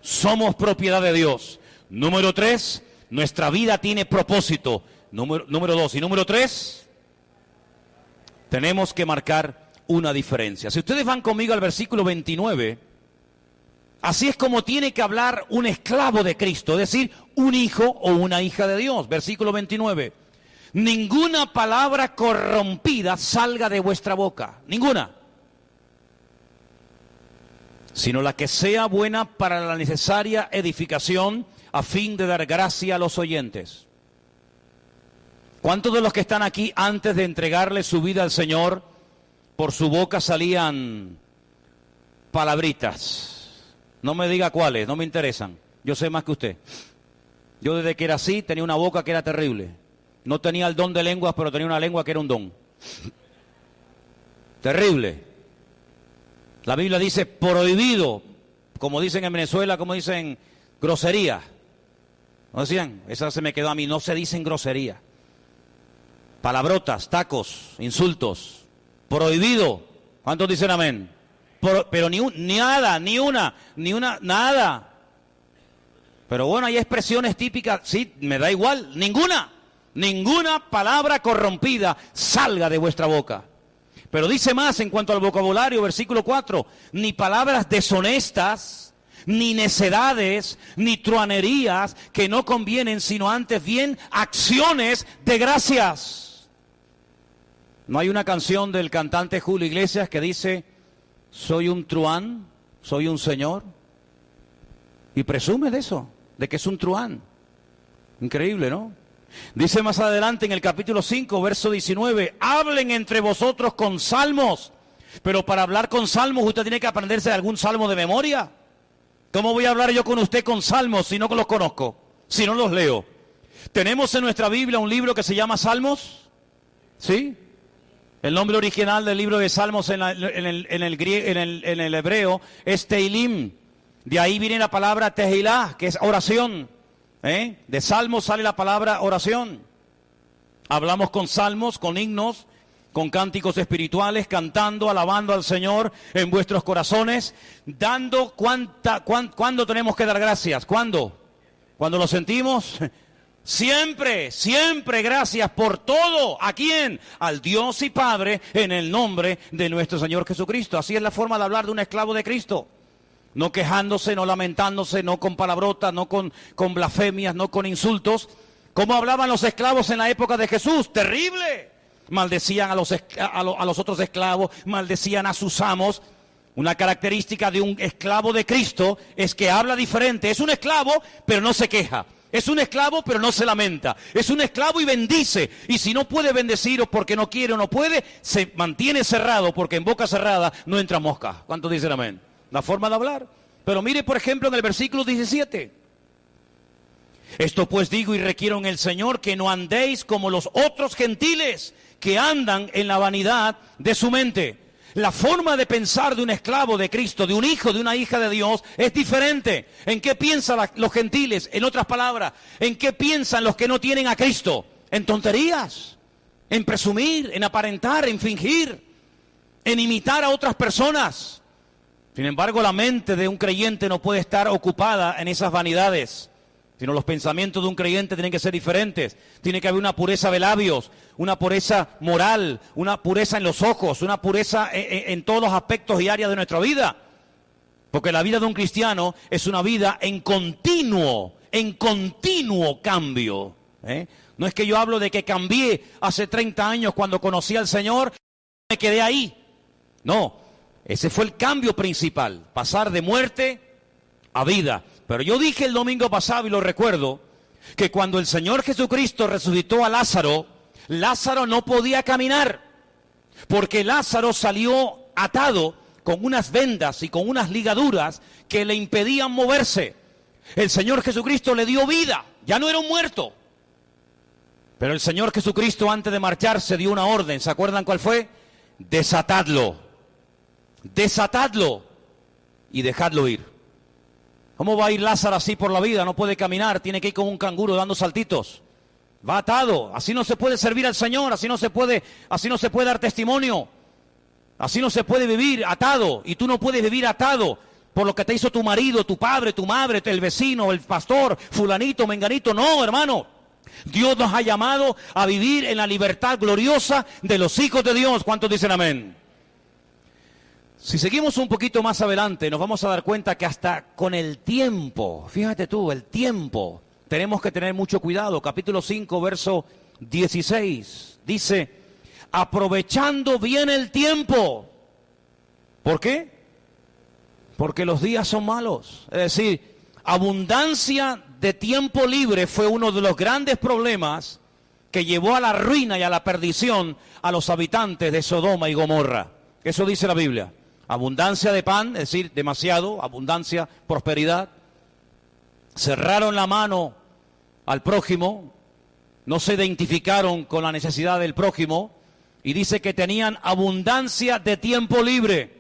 somos propiedad de Dios. Número 3, nuestra vida tiene propósito. Número 2 y número 3, tenemos que marcar una diferencia. Si ustedes van conmigo al versículo 29, así es como tiene que hablar un esclavo de Cristo, es decir, un hijo o una hija de Dios. Versículo 29. Ninguna palabra corrompida salga de vuestra boca, ninguna, sino la que sea buena para la necesaria edificación a fin de dar gracia a los oyentes. ¿Cuántos de los que están aquí antes de entregarle su vida al Señor, por su boca salían palabritas? No me diga cuáles, no me interesan. Yo sé más que usted. Yo desde que era así tenía una boca que era terrible. No tenía el don de lenguas, pero tenía una lengua que era un don. Terrible. La Biblia dice prohibido, como dicen en Venezuela, como dicen grosería. ¿No decían? Esa se me quedó a mí, no se dicen grosería. Palabrotas, tacos, insultos. Prohibido. ¿Cuántos dicen amén? Pero nada. Pero bueno, hay expresiones típicas, sí, me da igual, ninguna palabra corrompida salga de vuestra boca. Pero dice más en cuanto al vocabulario, versículo 4, ni palabras deshonestas, ni necedades, ni truanerías que no convienen, sino antes bien acciones de gracias. ¿No hay una canción del cantante Julio Iglesias que dice, soy un truán, soy un señor? Y presume de eso, de que es un truán. Increíble, ¿no? Dice más adelante en el capítulo 5, verso 19, hablen entre vosotros con salmos. Pero para hablar con salmos usted tiene que aprenderse algún salmo de memoria. ¿Cómo voy a hablar yo con usted con salmos si no los conozco, si no los leo? ¿Tenemos en nuestra Biblia un libro que se llama Salmos? ¿Sí? El nombre original del libro de Salmos en el hebreo es Teilim. De ahí viene la palabra Tehilá, que es oración. De Salmos sale la palabra oración. Hablamos con salmos, con himnos, con cánticos espirituales, cantando, alabando al Señor en vuestros corazones, dando ¿cuándo tenemos que dar gracias? ¿Cuándo? ¿Cuando lo sentimos? Siempre, siempre gracias por todo. ¿A quién? Al Dios y Padre en el nombre de nuestro Señor Jesucristo. Así es la forma de hablar de un esclavo de Cristo. No quejándose, no lamentándose, no con palabrotas, no con blasfemias, no con insultos. ¿Cómo hablaban los esclavos en la época de Jesús? ¡Terrible! Maldecían a los otros esclavos, maldecían a sus amos. Una característica de un esclavo de Cristo es que habla diferente. Es un esclavo, pero no se queja. Es un esclavo, pero no se lamenta. Es un esclavo y bendice. Y si no puede bendecir o porque no quiere o no puede, se mantiene cerrado, porque en boca cerrada no entra mosca. ¿Cuántos dicen amén? La forma de hablar. Pero mire, por ejemplo, en el versículo 17. Esto pues digo y requiero en el Señor que no andéis como los otros gentiles que andan en la vanidad de su mente. La forma de pensar de un esclavo de Cristo, de un hijo, de una hija de Dios, es diferente. ¿En qué piensan los gentiles? En otras palabras, ¿en qué piensan los que no tienen a Cristo? En tonterías, en presumir, en aparentar, en fingir, en imitar a otras personas. Sin embargo, la mente de un creyente no puede estar ocupada en esas vanidades, sino los pensamientos de un creyente tienen que ser diferentes. Tiene que haber una pureza de labios, una pureza moral, una pureza en los ojos, una pureza en todos los aspectos y áreas de nuestra vida. Porque la vida de un cristiano es una vida en continuo cambio. No es que yo hablo de que cambié hace 30 años cuando conocí al Señor, me quedé ahí. No, ese fue el cambio principal, pasar de muerte a vida. Pero yo dije el domingo pasado, y lo recuerdo, que cuando el Señor Jesucristo resucitó a Lázaro, Lázaro no podía caminar, porque Lázaro salió atado con unas vendas y con unas ligaduras que le impedían moverse. El Señor Jesucristo le dio vida, ya no era un muerto. Pero el Señor Jesucristo antes de marcharse dio una orden, ¿se acuerdan cuál fue? Desatadlo, desatadlo y dejadlo ir. ¿Cómo va a ir Lázaro así por la vida? No puede caminar, tiene que ir como un canguro dando saltitos. Va atado, así no se puede servir al Señor, así no se puede dar testimonio. Así no se puede vivir atado, y tú no puedes vivir atado por lo que te hizo tu marido, tu padre, tu madre, el vecino, el pastor, fulanito, menganito. No, hermano. Dios nos ha llamado a vivir en la libertad gloriosa de los hijos de Dios. ¿Cuántos dicen amén? Si seguimos un poquito más adelante, nos vamos a dar cuenta que hasta con el tiempo, fíjate tú, el tiempo, tenemos que tener mucho cuidado. Capítulo 5, verso 16, dice, aprovechando bien el tiempo. ¿Por qué? Porque los días son malos. Es decir, abundancia de tiempo libre fue uno de los grandes problemas que llevó a la ruina y a la perdición a los habitantes de Sodoma y Gomorra. Eso dice la Biblia. Abundancia de pan, es decir, demasiado, abundancia, prosperidad. Cerraron la mano al prójimo, no se identificaron con la necesidad del prójimo, y dice que tenían abundancia de tiempo libre.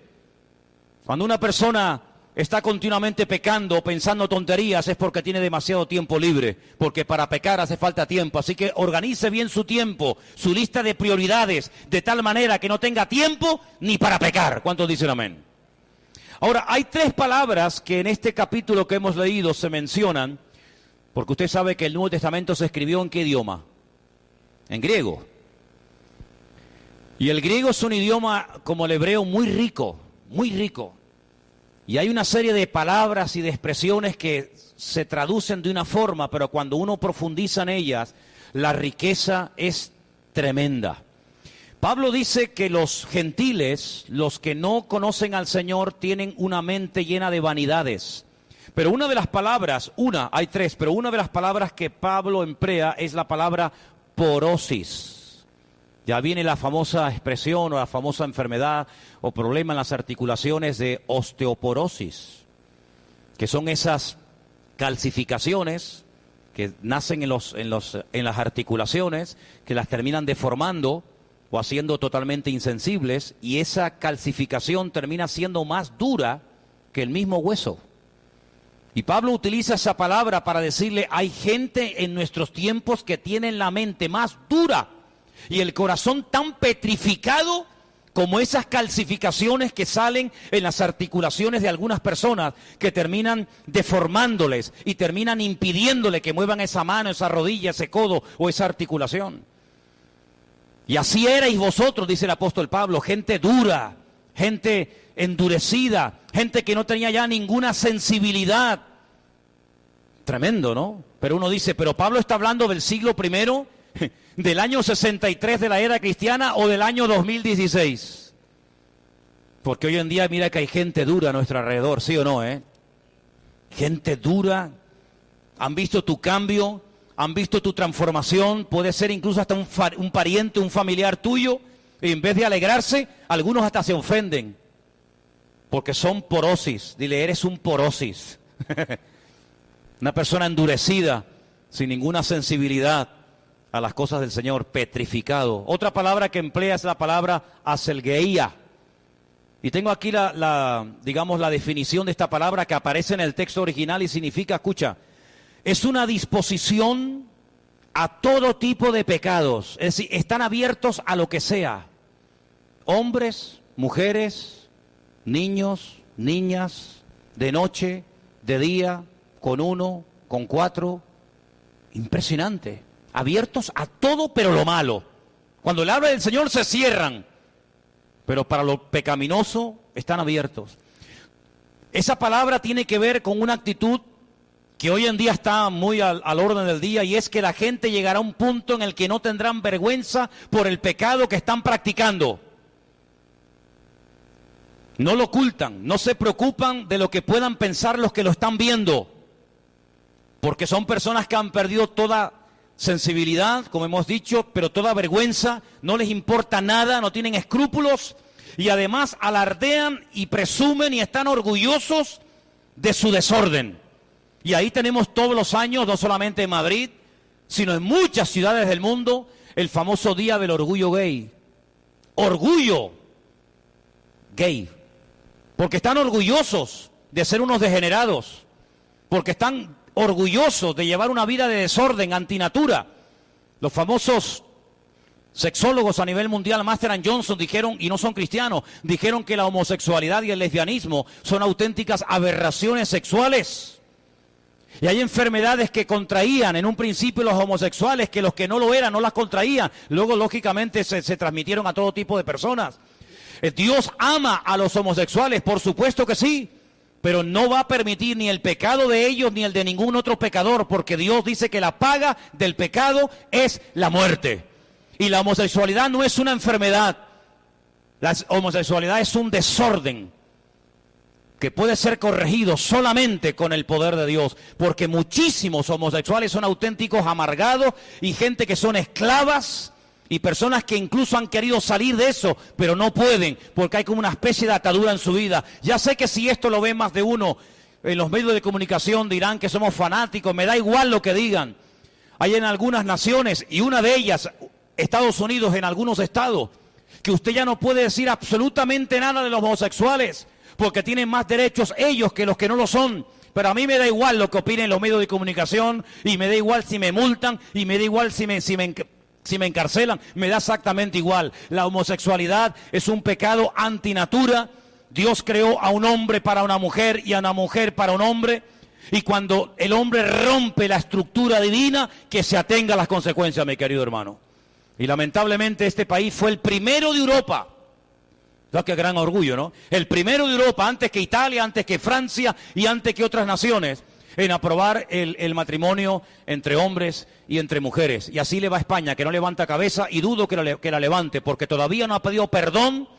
Cuando una persona está continuamente pecando, pensando tonterías, es porque tiene demasiado tiempo libre, porque para pecar hace falta tiempo. Así que organice bien su tiempo, su lista de prioridades, de tal manera que no tenga tiempo ni para pecar. ¿Cuántos dicen amén? Ahora, hay 3 palabras que en este capítulo que hemos leído se mencionan, porque usted sabe que el Nuevo Testamento se escribió ¿en qué idioma? En griego. Y el griego es un idioma como el hebreo muy rico, muy rico. Y hay una serie de palabras y de expresiones que se traducen de una forma, pero cuando uno profundiza en ellas, la riqueza es tremenda. Pablo dice que los gentiles, los que no conocen al Señor, tienen una mente llena de vanidades. Pero una de las palabras, hay 3, pero una de las palabras que Pablo emplea es la palabra porosis. Ya viene la famosa expresión o la famosa enfermedad o problema en las articulaciones de osteoporosis, que son esas calcificaciones que nacen en las articulaciones, que las terminan deformando o haciendo totalmente insensibles, y esa calcificación termina siendo más dura que el mismo hueso. Y Pablo utiliza esa palabra para decirle, hay gente en nuestros tiempos que tienen la mente más dura, y el corazón tan petrificado como esas calcificaciones que salen en las articulaciones de algunas personas, que terminan deformándoles y terminan impidiéndole que muevan esa mano, esa rodilla, ese codo o esa articulación. Y así erais vosotros, dice el apóstol Pablo, gente dura, gente endurecida, gente que no tenía ya ninguna sensibilidad. Tremendo, ¿no? Pero uno dice, pero Pablo está hablando del siglo I, del año 63 de la era cristiana o del año 2016. Porque hoy en día mira que hay gente dura a nuestro alrededor, ¿sí o no? Gente dura, han visto tu cambio, han visto tu transformación, puede ser incluso hasta un pariente, un familiar tuyo, y en vez de alegrarse, algunos hasta se ofenden, porque son porosis. Dile, eres un porosis. Una persona endurecida, sin ninguna sensibilidad a las cosas del Señor, petrificado. Otra palabra que emplea es la palabra aselgeía. Y tengo aquí digamos, la definición de esta palabra que aparece en el texto original y significa, escucha, es una disposición a todo tipo de pecados. Es decir, están abiertos a lo que sea. Hombres, mujeres, niños, niñas, de noche, de día, con uno, con cuatro. Impresionante. Abiertos a todo, pero lo malo. Cuando le habla del Señor se cierran, pero para lo pecaminoso están abiertos. Esa palabra tiene que ver con una actitud que hoy en día está muy al orden del día, y es que la gente llegará a un punto en el que no tendrán vergüenza por el pecado que están practicando. No lo ocultan, no se preocupan de lo que puedan pensar los que lo están viendo, porque son personas que han perdido toda sensibilidad, como hemos dicho, pero toda vergüenza, no les importa nada, no tienen escrúpulos, y además alardean y presumen y están orgullosos de su desorden. Y ahí tenemos todos los años, no solamente en Madrid, sino en muchas ciudades del mundo, el famoso Día del Orgullo Gay. Orgullo gay. Porque están orgullosos de ser unos degenerados, porque están orgullosos de llevar una vida de desorden, antinatura. Los famosos sexólogos a nivel mundial, Master and Johnson, dijeron, y no son cristianos, dijeron que la homosexualidad y el lesbianismo son auténticas aberraciones sexuales. Y hay enfermedades que contraían en un principio los homosexuales, que los que no lo eran no las contraían. Luego, lógicamente, se transmitieron a todo tipo de personas. Dios ama a los homosexuales, por supuesto que sí, pero no va a permitir ni el pecado de ellos ni el de ningún otro pecador, porque Dios dice que la paga del pecado es la muerte. Y la homosexualidad no es una enfermedad, la homosexualidad es un desorden que puede ser corregido solamente con el poder de Dios, porque muchísimos homosexuales son auténticos amargados y gente que son esclavas y personas que incluso han querido salir de eso, pero no pueden, porque hay como una especie de atadura en su vida. Ya sé que si esto lo ve más de uno, en los medios de comunicación dirán que somos fanáticos, me da igual lo que digan. Hay en algunas naciones, y una de ellas, Estados Unidos, en algunos estados, que usted ya no puede decir absolutamente nada de los homosexuales, porque tienen más derechos ellos que los que no lo son. Pero a mí me da igual lo que opinen los medios de comunicación, y me da igual si me multan, y me da igual si me encarcelan, me da exactamente igual. La homosexualidad es un pecado antinatura. Dios creó a un hombre para una mujer y a una mujer para un hombre. Y cuando el hombre rompe la estructura divina, que se atenga a las consecuencias, mi querido hermano. Y lamentablemente este país fue el primero de Europa. Qué gran orgullo, ¿no? El primero de Europa, antes que Italia, antes que Francia y antes que otras naciones, en aprobar el matrimonio entre hombres y entre mujeres. Y así le va a España, que no levanta cabeza, y dudo que la levante, porque todavía no ha pedido perdón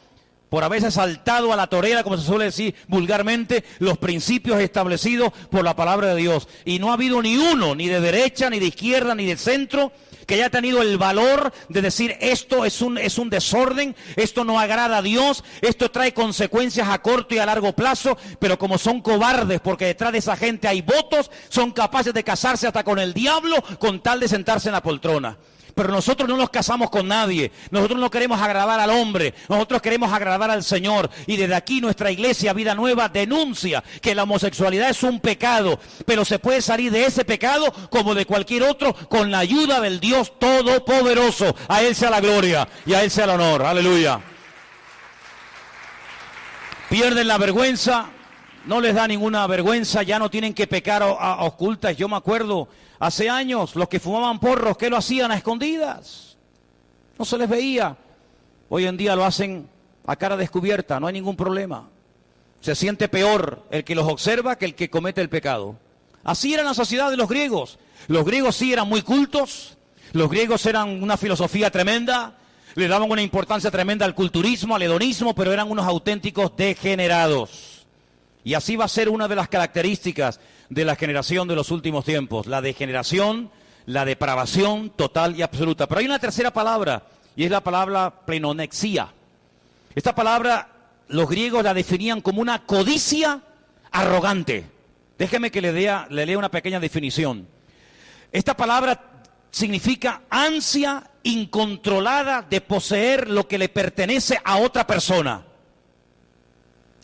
por haberse saltado a la torera, como se suele decir vulgarmente, los principios establecidos por la palabra de Dios. Y no ha habido ni uno, ni de derecha, ni de izquierda, ni de centro, que haya tenido el valor de decir esto es un desorden, esto no agrada a Dios, esto trae consecuencias a corto y a largo plazo, pero como son cobardes, porque detrás de esa gente hay votos, son capaces de casarse hasta con el diablo con tal de sentarse en la poltrona. pero nosotros no nos casamos con nadie. Nosotros no queremos agradar al hombre, nosotros queremos agradar al Señor. Y desde aquí nuestra iglesia Vida Nueva denuncia que la homosexualidad es un pecado, pero se puede salir de ese pecado como de cualquier otro con la ayuda del Dios Todopoderoso. A Él sea la gloria y a Él sea el honor. Aleluya. Pierden la vergüenza. No les da ninguna vergüenza, ya no tienen que pecar a ocultas. Yo me acuerdo, hace años, los que fumaban porros, ¿qué lo hacían a escondidas? No se les veía. Hoy en día lo hacen a cara descubierta, no hay ningún problema. Se siente peor el que los observa que el que comete el pecado. Así era la sociedad de los griegos. Los griegos sí eran muy cultos, los griegos eran una filosofía tremenda, le daban una importancia tremenda al culturismo, al hedonismo, pero eran unos auténticos degenerados. Y así va a ser una de las características de la generación de los últimos tiempos, la degeneración, la depravación total y absoluta. Pero hay una tercera palabra, y es la palabra plenonexia. Esta palabra los griegos la definían como una codicia arrogante. Déjeme que le lea una pequeña definición. Esta palabra significa ansia incontrolada de poseer lo que le pertenece a otra persona.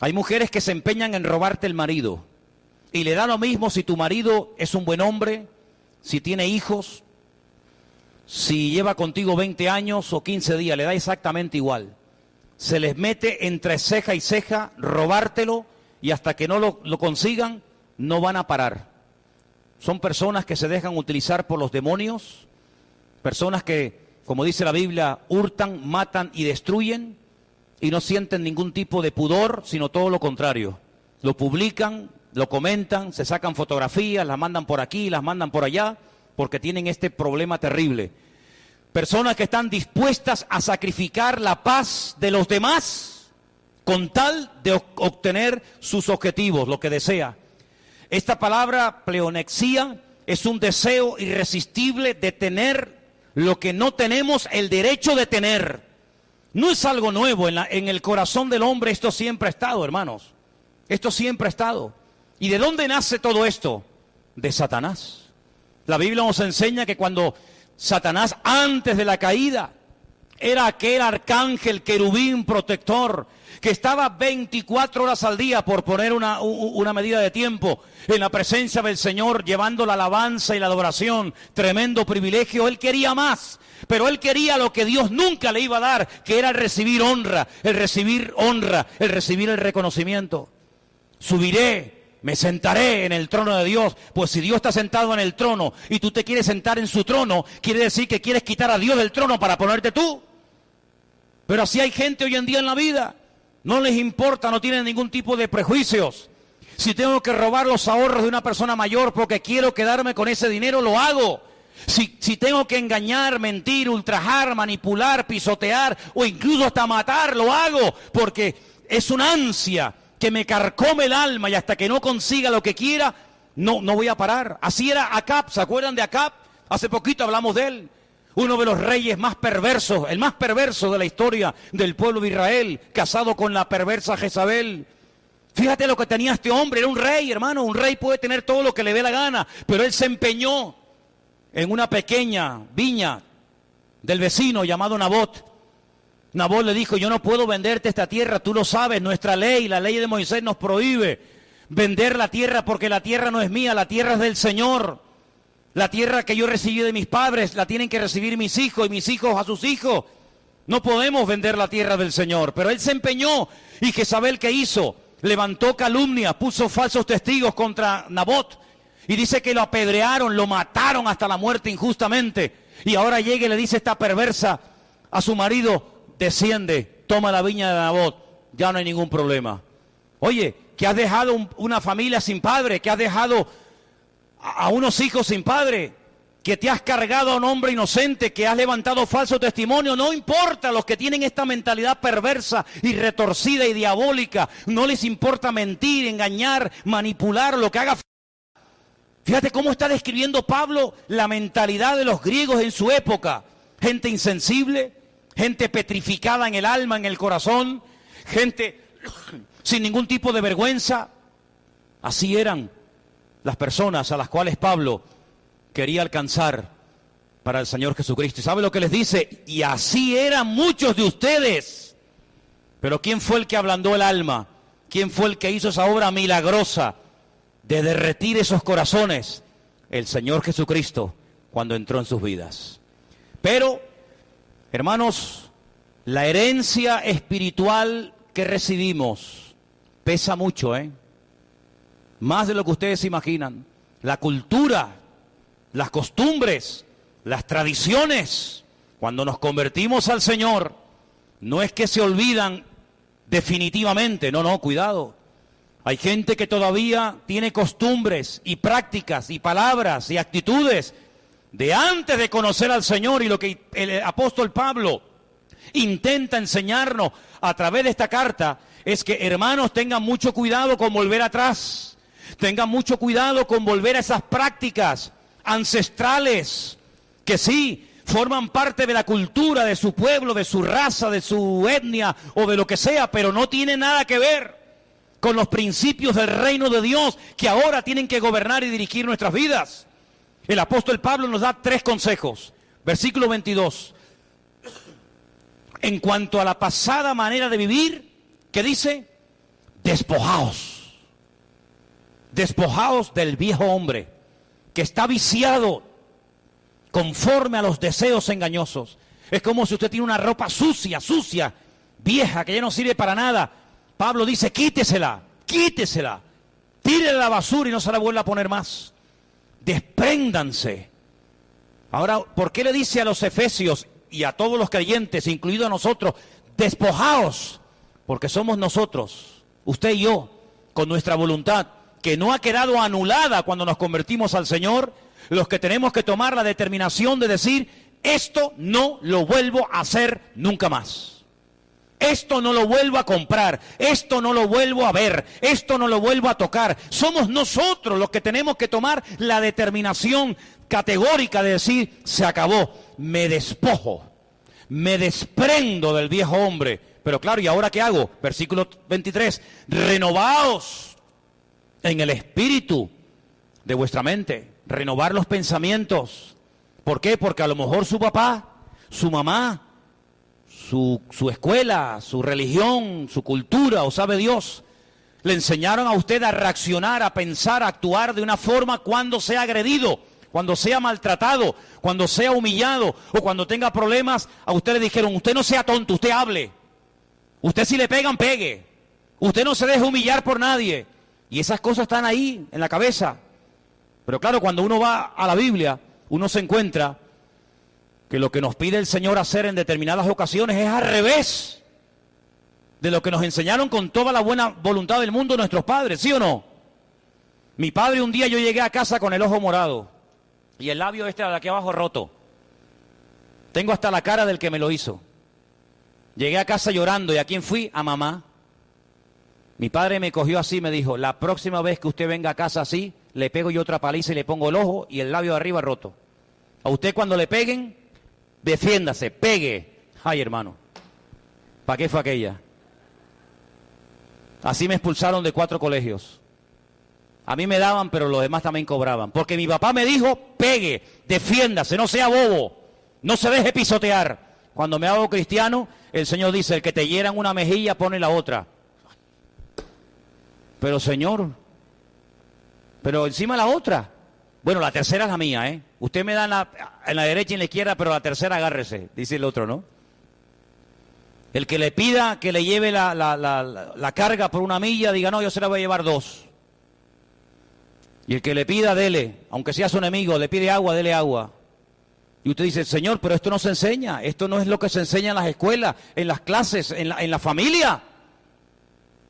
Hay mujeres que se empeñan en robarte el marido y le da lo mismo si tu marido es un buen hombre, si tiene hijos, si lleva contigo 20 años o 15 días, le da exactamente igual. Se les mete entre ceja y ceja robártelo y hasta que no lo consigan no van a parar. Son personas que se dejan utilizar por los demonios, personas que, como dice la Biblia, hurtan, matan y destruyen. Y no sienten ningún tipo de pudor, sino todo lo contrario. Lo publican, lo comentan, se sacan fotografías, las mandan por aquí, las mandan por allá, porque tienen este problema terrible. Personas que están dispuestas a sacrificar la paz de los demás con tal de obtener sus objetivos, lo que desea. Esta palabra, pleonexia, es un deseo irresistible de tener lo que no tenemos el derecho de tener. No es algo nuevo, en el corazón del hombre esto siempre ha estado, hermanos. Esto siempre ha estado. ¿Y de dónde nace todo esto? De Satanás. La Biblia nos enseña que cuando Satanás, antes de la caída, era aquel arcángel querubín protector que estaba 24 horas al día, por poner una medida de tiempo, en la presencia del Señor, llevando la alabanza y la adoración. Tremendo privilegio. Él quería más, pero él quería lo que Dios nunca le iba a dar, que era el recibir honra, el recibir el reconocimiento. Subiré, me sentaré en el trono de Dios. Pues si Dios está sentado en el trono y tú te quieres sentar en su trono, quiere decir que quieres quitar a Dios del trono para ponerte tú. Pero así hay gente hoy en día en la vida. No les importa, no tienen ningún tipo de prejuicios. Si tengo que robar los ahorros de una persona mayor porque quiero quedarme con ese dinero, lo hago. Si tengo que engañar, mentir, ultrajar, manipular, pisotear o incluso hasta matar, lo hago. Porque es una ansia que me carcome el alma y hasta que no consiga lo que quiera, no voy a parar. Así era Acab. ¿Se acuerdan de Acab? Hace poquito hablamos de él. Uno de los reyes más perversos, el más perverso de la historia del pueblo de Israel, casado con la perversa Jezabel. Fíjate lo que tenía este hombre, era un rey, hermano. Un rey puede tener todo lo que le dé la gana, pero él se empeñó en una pequeña viña del vecino llamado Nabot. Nabot le dijo: yo no puedo venderte esta tierra, tú lo sabes, nuestra ley, la ley de Moisés nos prohíbe vender la tierra porque la tierra no es mía, la tierra es del Señor. La tierra que yo recibí de mis padres la tienen que recibir mis hijos y mis hijos a sus hijos. No podemos vender la tierra del Señor. Pero él se empeñó. ¿Y Jezabel qué hizo? Levantó calumnia, puso falsos testigos contra Nabot. Y dice que lo apedrearon, lo mataron hasta la muerte injustamente. Y ahora llega y le dice esta perversa a su marido: desciende, toma la viña de Nabot, ya no hay ningún problema. Oye, que has dejado una familia sin padre, que has dejado a unos hijos sin padre, que te has cargado a un hombre inocente, que has levantado falso testimonio. No importa, los que tienen esta mentalidad perversa y retorcida y diabólica, no les importa mentir, engañar, manipular, lo que haga. Fíjate cómo está describiendo Pablo la mentalidad de los griegos en su época. Gente insensible, gente petrificada en el alma, en el corazón, gente sin ningún tipo de vergüenza. Así eran las personas a las cuales Pablo quería alcanzar para el Señor Jesucristo. ¿Y sabe lo que les dice? Y así eran muchos de ustedes. Pero ¿quién fue el que ablandó el alma? ¿Quién fue el que hizo esa obra milagrosa de derretir esos corazones? El Señor Jesucristo, cuando entró en sus vidas. Pero, hermanos, la herencia espiritual que recibimos pesa mucho, más de lo que ustedes imaginan. La cultura, las costumbres, las tradiciones, cuando nos convertimos al Señor, no es que se olvidan definitivamente, no, cuidado. Hay gente que todavía tiene costumbres y prácticas y palabras y actitudes de antes de conocer al Señor, y lo que el apóstol Pablo intenta enseñarnos a través de esta carta es que, hermanos, tengan mucho cuidado con volver atrás, tengan mucho cuidado con volver a esas prácticas ancestrales que sí forman parte de la cultura de su pueblo, de su raza, de su etnia o de lo que sea, pero no tiene nada que ver con los principios del reino de Dios que ahora tienen que gobernar y dirigir nuestras vidas. El apóstol Pablo nos da 3 consejos. Versículo 22. En cuanto a la pasada manera de vivir, ¿qué dice? Despojaos. Despojaos del viejo hombre que está viciado conforme a los deseos engañosos. Es como si usted tiene una ropa sucia, vieja, que ya no sirve para nada. Pablo dice, quítesela, tírela a la basura y no se la vuelva a poner más. Despréndanse. Ahora, ¿por qué le dice a los efesios y a todos los creyentes, incluido a nosotros, despojaos? Porque somos nosotros, usted y yo, con nuestra voluntad, que no ha quedado anulada cuando nos convertimos al Señor, los que tenemos que tomar la determinación de decir, esto no lo vuelvo a hacer nunca más. Esto no lo vuelvo a comprar, esto no lo vuelvo a ver, esto no lo vuelvo a tocar. Somos nosotros los que tenemos que tomar la determinación categórica de decir, se acabó, me despojo, me desprendo del viejo hombre. Pero claro, ¿y ahora qué hago? Versículo 23, renovaos en el espíritu de vuestra mente. Renovar los pensamientos. ¿Por qué? Porque a lo mejor su papá, su mamá, su escuela, su religión, su cultura, o sabe Dios, le enseñaron a usted a reaccionar, a pensar, a actuar de una forma cuando sea agredido, cuando sea maltratado, cuando sea humillado o cuando tenga problemas. A usted le dijeron, usted no sea tonto, usted hable. Usted si le pegan, pegue. Usted no se deje humillar por nadie. Y esas cosas están ahí en la cabeza. Pero claro, cuando uno va a la Biblia, uno se encuentra que lo que nos pide el Señor hacer en determinadas ocasiones es al revés de lo que nos enseñaron con toda la buena voluntad del mundo nuestros padres, ¿sí o no? Mi padre, un día yo llegué a casa con el ojo morado y el labio de aquí abajo roto. Tengo hasta la cara del que me lo hizo. Llegué a casa llorando, ¿y a quién fui? A mamá. Mi padre me cogió así y me dijo, la próxima vez que usted venga a casa así, le pego yo otra paliza y le pongo el ojo y el labio de arriba roto. A usted cuando le peguen, defiéndase, pegue. Ay, hermano, ¿para qué fue aquella? Así me expulsaron de 4 colegios. A mí me daban, pero los demás también cobraban. Porque mi papá me dijo, pegue, defiéndase, no sea bobo, no se deje pisotear. Cuando me hago cristiano, el Señor dice, el que te hieran una mejilla, pone la otra. Pero Señor, pero encima la otra. Bueno, la tercera es la mía, ¿eh? Usted me da en la derecha y en la izquierda, pero la tercera agárrese, dice el otro, ¿no? El que le pida que le lleve la carga por 1 milla, diga, no, yo se la voy a llevar 2. Y el que le pida, dele, aunque sea su enemigo, le pide agua, dele agua. Y usted dice, Señor, pero esto no se enseña, esto no es lo que se enseña en las escuelas, en las clases, en la familia.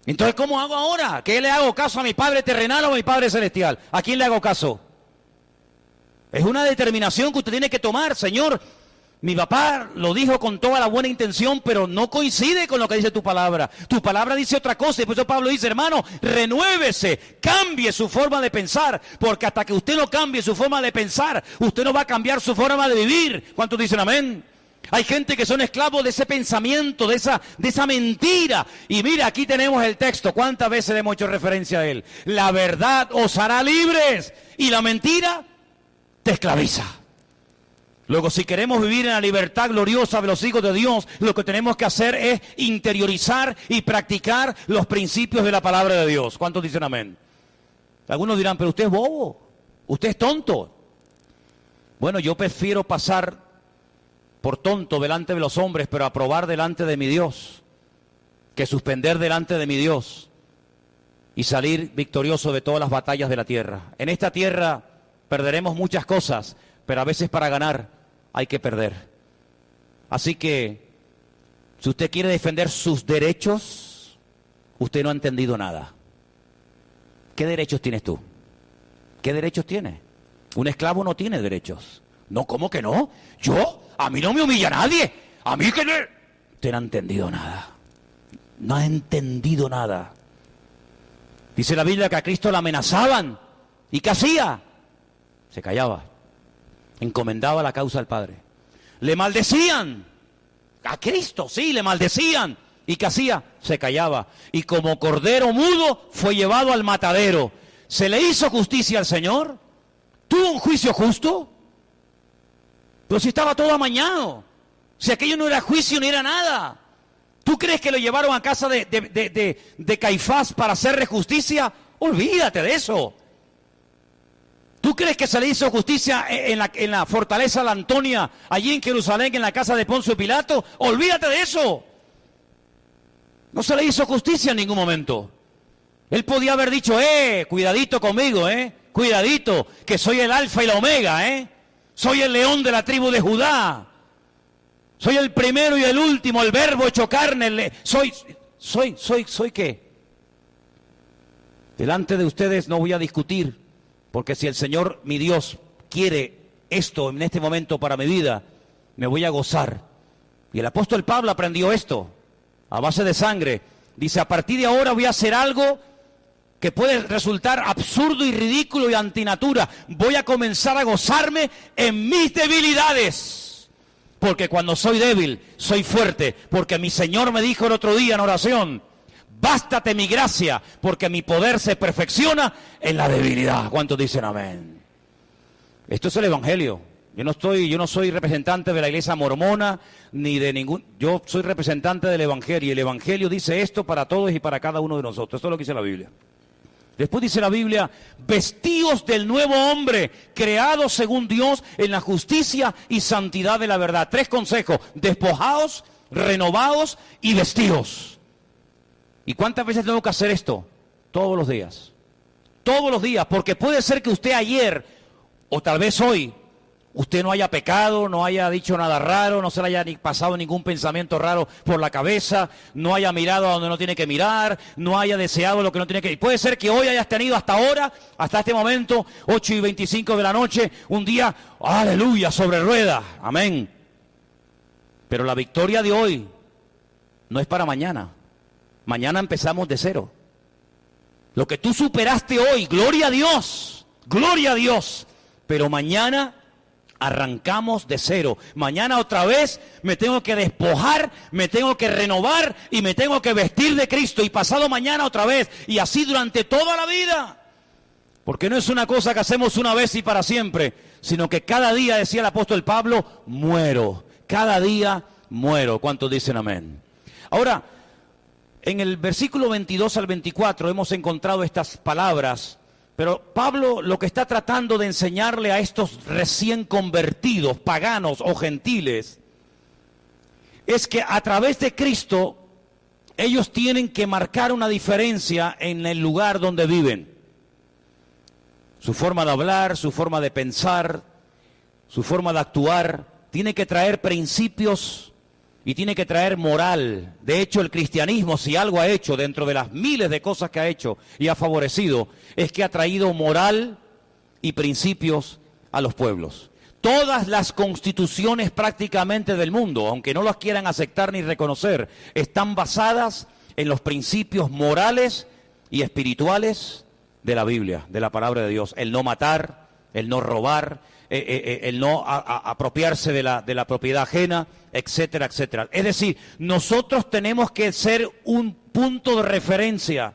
Entonces, ¿cómo hago ahora? ¿Qué le hago caso a mi Padre terrenal o a mi Padre celestial? ¿A quién le hago caso? Es una determinación que usted tiene que tomar. Señor, mi papá lo dijo con toda la buena intención, pero no coincide con lo que dice tu palabra. Tu palabra dice otra cosa, y por eso Pablo dice, hermano, renuévese, cambie su forma de pensar, porque hasta que usted no cambie su forma de pensar, usted no va a cambiar su forma de vivir. ¿Cuántos dicen amén? Hay gente que son esclavos de ese pensamiento, de esa mentira. Y mira, aquí tenemos el texto. ¿Cuántas veces le hemos hecho referencia a él? La verdad os hará libres y la mentira te esclaviza. Luego, si queremos vivir en la libertad gloriosa de los hijos de Dios, lo que tenemos que hacer es interiorizar y practicar los principios de la palabra de Dios. ¿Cuántos dicen amén? Algunos dirán, pero usted es bobo, usted es tonto. Bueno, yo prefiero pasar por tonto delante de los hombres, pero aprobar delante de mi Dios, que suspender delante de mi Dios y salir victorioso de todas las batallas de la tierra. En esta tierra perderemos muchas cosas, pero a veces para ganar hay que perder. Así que, si usted quiere defender sus derechos, usted no ha entendido nada. ¿Qué derechos tienes tú? ¿Qué derechos tienes? Un esclavo no tiene derechos. No, ¿cómo que no? ¿Yo? A mí no me humilla nadie. A mí que no... Usted no ha entendido nada. No ha entendido nada. Dice la Biblia que a Cristo le amenazaban. ¿Y qué hacía? Se callaba. Encomendaba la causa al Padre. Le maldecían. A Cristo, sí, le maldecían. ¿Y qué hacía? Se callaba. Y como cordero mudo fue llevado al matadero. ¿Se le hizo justicia al Señor? ¿Tuvo un juicio justo? Pero si estaba todo amañado. Si aquello no era juicio ni era nada. ¿Tú crees que lo llevaron a casa de Caifás para hacerle justicia? Olvídate de eso. ¿Tú crees que se le hizo justicia en la fortaleza de la Antonia, allí en Jerusalén, en la casa de Poncio Pilato? Olvídate de eso. No se le hizo justicia en ningún momento. Él podía haber dicho, cuidadito conmigo, cuidadito, que soy el alfa y la omega, soy el león de la tribu de Judá. Soy el primero y el último, el verbo hecho carne. ¿Soy qué? Delante de ustedes no voy a discutir, porque si el Señor, mi Dios, quiere esto en este momento para mi vida, me voy a gozar. Y el apóstol Pablo aprendió esto, a base de sangre. Dice, a partir de ahora voy a hacer algo que puede resultar absurdo y ridículo y antinatura. Voy a comenzar a gozarme en mis debilidades. Porque cuando soy débil, soy fuerte. Porque mi Señor me dijo el otro día en oración, bástate mi gracia, porque mi poder se perfecciona en la debilidad. ¿Cuántos dicen amén? Esto es el Evangelio. Yo no soy representante de la iglesia mormona, ni de ningún... Yo soy representante del Evangelio. Y el Evangelio dice esto para todos y para cada uno de nosotros. Esto es lo que dice la Biblia. Después dice la Biblia, vestíos del nuevo hombre, creado según Dios en la justicia y santidad de la verdad. 3 consejos, despojaos, renovaos y vestíos. ¿Y cuántas veces tengo que hacer esto? Todos los días. Todos los días, porque puede ser que usted ayer, o tal vez hoy, usted no haya pecado, no haya dicho nada raro, no se le haya ni pasado ningún pensamiento raro por la cabeza, no haya mirado a donde no tiene que mirar, no haya deseado lo que no tiene que... Puede ser que hoy hayas tenido hasta ahora, hasta este momento, 8:25 de la noche, un día, aleluya, sobre ruedas, amén. Pero la victoria de hoy no es para mañana. Mañana empezamos de cero. Lo que tú superaste hoy, gloria a Dios, gloria a Dios. Pero mañana arrancamos de cero. Mañana otra vez me tengo que despojar, me tengo que renovar y me tengo que vestir de Cristo. Y pasado mañana otra vez. Y así durante toda la vida. Porque no es una cosa que hacemos una vez y para siempre, sino que cada día, decía el apóstol Pablo, muero. Cada día muero. ¿Cuántos dicen amén? Ahora, en el versículo 22 al 24 hemos encontrado estas palabras. Pero Pablo lo que está tratando de enseñarle a estos recién convertidos, paganos o gentiles, es que a través de Cristo ellos tienen que marcar una diferencia en el lugar donde viven. Su forma de hablar, su forma de pensar, su forma de actuar, tiene que traer principios y tiene que traer moral. De hecho, el cristianismo, si algo ha hecho dentro de las miles de cosas que ha hecho y ha favorecido, es que ha traído moral y principios a los pueblos. Todas las constituciones prácticamente del mundo, aunque no las quieran aceptar ni reconocer, están basadas en los principios morales y espirituales de la Biblia, de la palabra de Dios. El no matar, el no robar, el no apropiarse de la propiedad ajena, etcétera, etcétera. Es decir, nosotros tenemos que ser un punto de referencia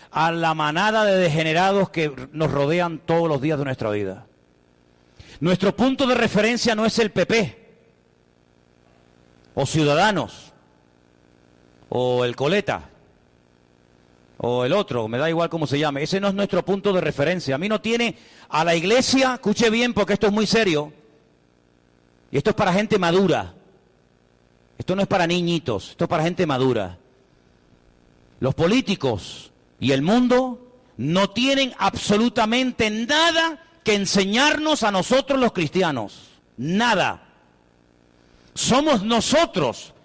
a la manada de degenerados que nos rodean todos los días de nuestra vida. Nuestro punto de referencia no es el PP, o Ciudadanos, o el Coleta, o el otro, me da igual cómo se llame. Ese no es nuestro punto de referencia. A mí no tiene a la iglesia, escuche bien porque esto es muy serio, y esto es para gente madura. Esto no es para niñitos, esto es para gente madura. Los políticos y el mundo no tienen absolutamente nada que enseñarnos a nosotros los cristianos. Nada. Somos nosotros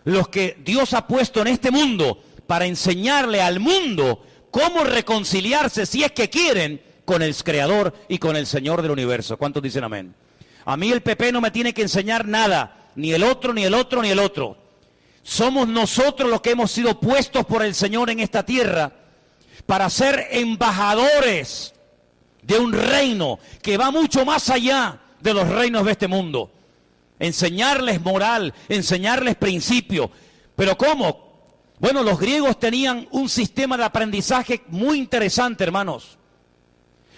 los que Dios ha puesto en este mundo para enseñarle al mundo cómo reconciliarse, si es que quieren, con el Creador y con el Señor del universo. ¿Cuántos dicen amén? A mí el PP no me tiene que enseñar nada. Ni el otro, ni el otro, ni el otro. Somos nosotros los que hemos sido puestos por el Señor en esta tierra para ser embajadores de un reino que va mucho más allá de los reinos de este mundo. Enseñarles moral, enseñarles principio. ¿Pero cómo? Bueno, los griegos tenían un sistema de aprendizaje muy interesante, hermanos.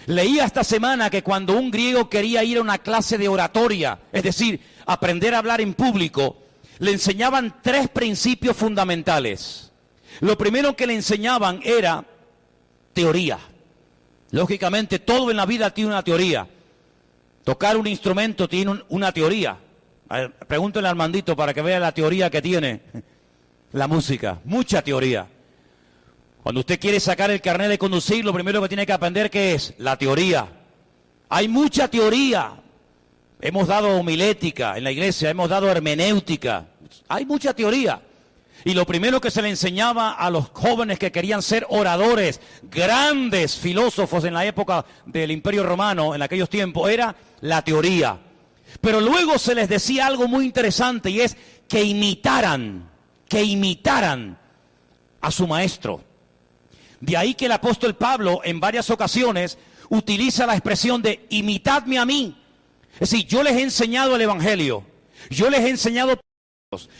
Leía esta semana que cuando un griego quería ir a una clase de oratoria, es decir, aprender a hablar en público, le enseñaban 3 principios fundamentales. Lo primero que le enseñaban era teoría. Lógicamente, todo en la vida tiene una teoría. Tocar un instrumento tiene una teoría. A ver, pregúntenle a Armandito para que vea la teoría que tiene la música. Mucha teoría. Cuando usted quiere sacar el carnet de conducir, lo primero que tiene que aprender, ¿qué es? La teoría. Hay mucha teoría. Hemos dado homilética en la iglesia, hemos dado hermenéutica. Hay mucha teoría. Y lo primero que se le enseñaba a los jóvenes que querían ser oradores, grandes filósofos en la época del Imperio Romano, en aquellos tiempos, era la teoría. Pero luego se les decía algo muy interesante y es que imitaran a su maestro. De ahí que el apóstol Pablo en varias ocasiones utiliza la expresión de imitadme a mí. Es decir, yo les he enseñado el evangelio, yo les he enseñado,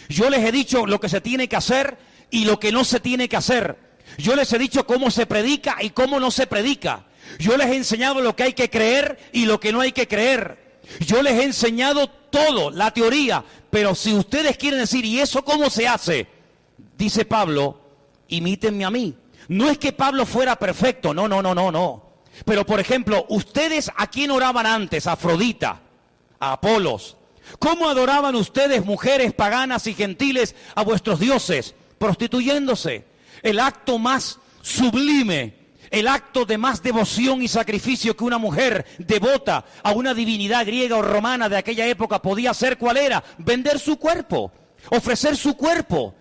yo les he dicho lo que se tiene que hacer y lo que no se tiene que hacer. Yo les he dicho cómo se predica y cómo no se predica. Yo les he enseñado lo que hay que creer y lo que no hay que creer. Yo les he enseñado todo, la teoría. Pero si ustedes quieren decir, ¿y eso cómo se hace? Dice Pablo, imítenme a mí. No es que Pablo fuera perfecto, no. Pero por ejemplo, ustedes ¿a quién oraban antes? A Afrodita, a Apolos. ¿Cómo adoraban ustedes, mujeres paganas y gentiles, a vuestros dioses? Prostituyéndose. El acto más sublime, el acto de más devoción y sacrificio que una mujer devota a una divinidad griega o romana de aquella época podía hacer, ¿cuál era? Vender su cuerpo, ofrecer su cuerpo.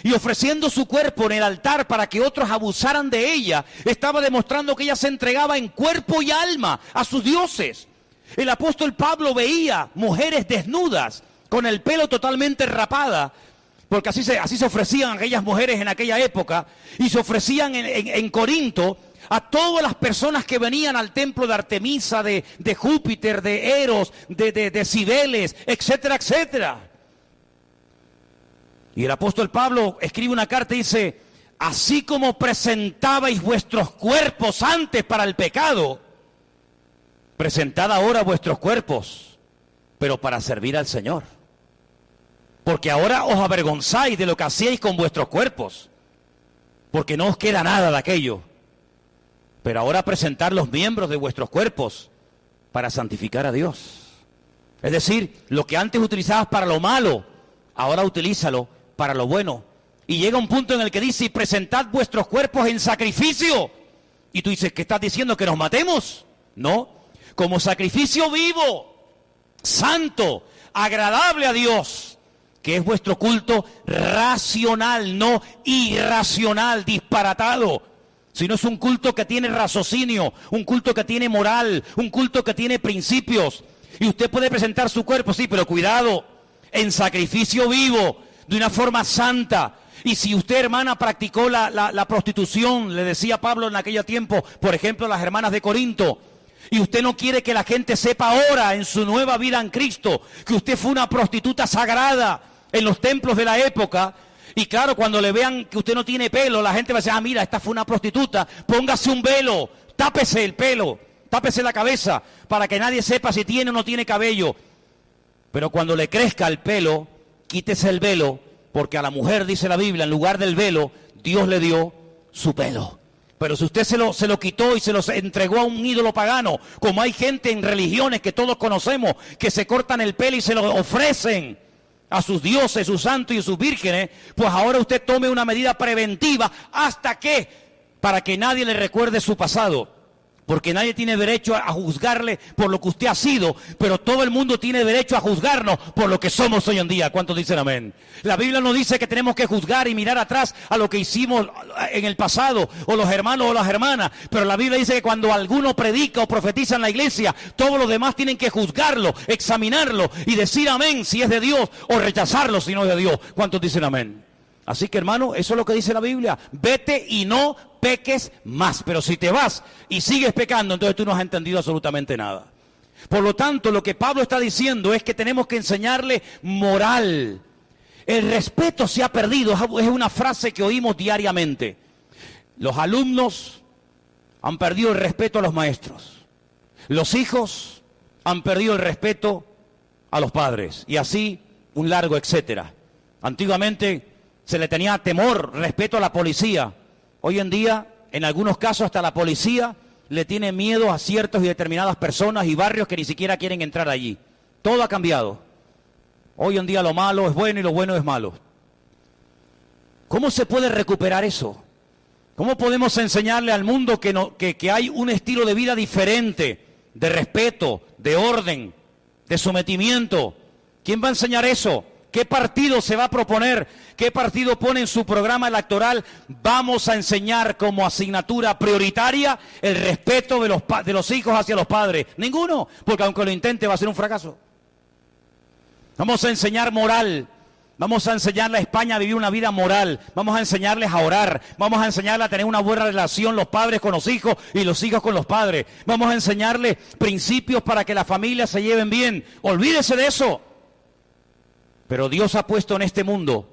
Y ofreciendo su cuerpo en el altar para que otros abusaran de ella, estaba demostrando que ella se entregaba en cuerpo y alma a sus dioses. El apóstol Pablo veía mujeres desnudas, con el pelo totalmente rapada, porque así se ofrecían aquellas mujeres en aquella época, y se ofrecían en Corinto a todas las personas que venían al templo de Artemisa, de Júpiter, de Eros, de Cibeles, etcétera, etcétera. Y el apóstol Pablo escribe una carta y dice, así como presentabais vuestros cuerpos antes para el pecado, presentad ahora vuestros cuerpos, pero para servir al Señor. Porque ahora os avergonzáis de lo que hacíais con vuestros cuerpos, porque no os queda nada de aquello. Pero ahora presentad los miembros de vuestros cuerpos para santificar a Dios. Es decir, lo que antes utilizabas para lo malo, ahora utilízalo para lo bueno. Y llega un punto en el que dice, y presentad vuestros cuerpos en sacrificio. Y tú dices, ¿qué estás diciendo? ¿Que nos matemos? No, como sacrificio vivo, santo, agradable a Dios, que es vuestro culto racional, no irracional, disparatado, sino es un culto que tiene raciocinio, un culto que tiene moral, un culto que tiene principios. Y usted puede presentar su cuerpo, sí, pero cuidado, en sacrificio vivo, de una forma santa. Y si usted, hermana, practicó la prostitución, le decía Pablo en aquel tiempo, por ejemplo, a las hermanas de Corinto, y usted no quiere que la gente sepa ahora, en su nueva vida en Cristo, que usted fue una prostituta sagrada en los templos de la época, y claro, cuando le vean que usted no tiene pelo, la gente va a decir, ah, mira, esta fue una prostituta, póngase un velo, tápese el pelo, tápese la cabeza para que nadie sepa si tiene o no tiene cabello. Pero cuando le crezca el pelo, quítese el velo, porque a la mujer, dice la Biblia, en lugar del velo, Dios le dio su pelo. Pero si usted se lo quitó y se lo entregó a un ídolo pagano, como hay gente en religiones que todos conocemos, que se cortan el pelo y se lo ofrecen a sus dioses, sus santos y sus vírgenes, pues ahora usted tome una medida preventiva. ¿Hasta qué? Para que nadie le recuerde su pasado. Porque nadie tiene derecho a juzgarle por lo que usted ha sido, pero todo el mundo tiene derecho a juzgarnos por lo que somos hoy en día. ¿Cuántos dicen amén? La Biblia nos dice que tenemos que juzgar y mirar atrás a lo que hicimos en el pasado, o los hermanos o las hermanas, pero la Biblia dice que cuando alguno predica o profetiza en la iglesia, todos los demás tienen que juzgarlo, examinarlo y decir amén si es de Dios, o rechazarlo si no es de Dios. ¿Cuántos dicen amén? Así que, hermano, eso es lo que dice la Biblia. Vete y no peques más. Pero si te vas y sigues pecando, entonces tú no has entendido absolutamente nada. Por lo tanto, lo que Pablo está diciendo es que tenemos que enseñarle moral. El respeto se ha perdido, es una frase que oímos diariamente. Los alumnos han perdido el respeto a los maestros. Los hijos han perdido el respeto a los padres. Y así, un largo etcétera. Antiguamente se le tenía temor, respeto a la policía. Hoy en día, en algunos casos, hasta la policía le tiene miedo a ciertas y determinadas personas y barrios que ni siquiera quieren entrar allí. Todo ha cambiado. Hoy en día lo malo es bueno y lo bueno es malo. ¿Cómo se puede recuperar eso? ¿Cómo podemos enseñarle al mundo que hay un estilo de vida diferente, de respeto, de orden, de sometimiento? ¿Quién va a enseñar eso? ¿Qué partido se va a proponer? ¿Qué partido pone en su programa electoral? Vamos a enseñar como asignatura prioritaria el respeto de los hijos hacia los padres. Ninguno, porque aunque lo intente va a ser un fracaso. Vamos a enseñar moral. Vamos a enseñarle a España a vivir una vida moral. Vamos a enseñarles a orar. Vamos a enseñarles a tener una buena relación los padres con los hijos y los hijos con los padres. Vamos a enseñarles principios para que las familias se lleven bien. Olvídese de eso. Pero Dios ha puesto en este mundo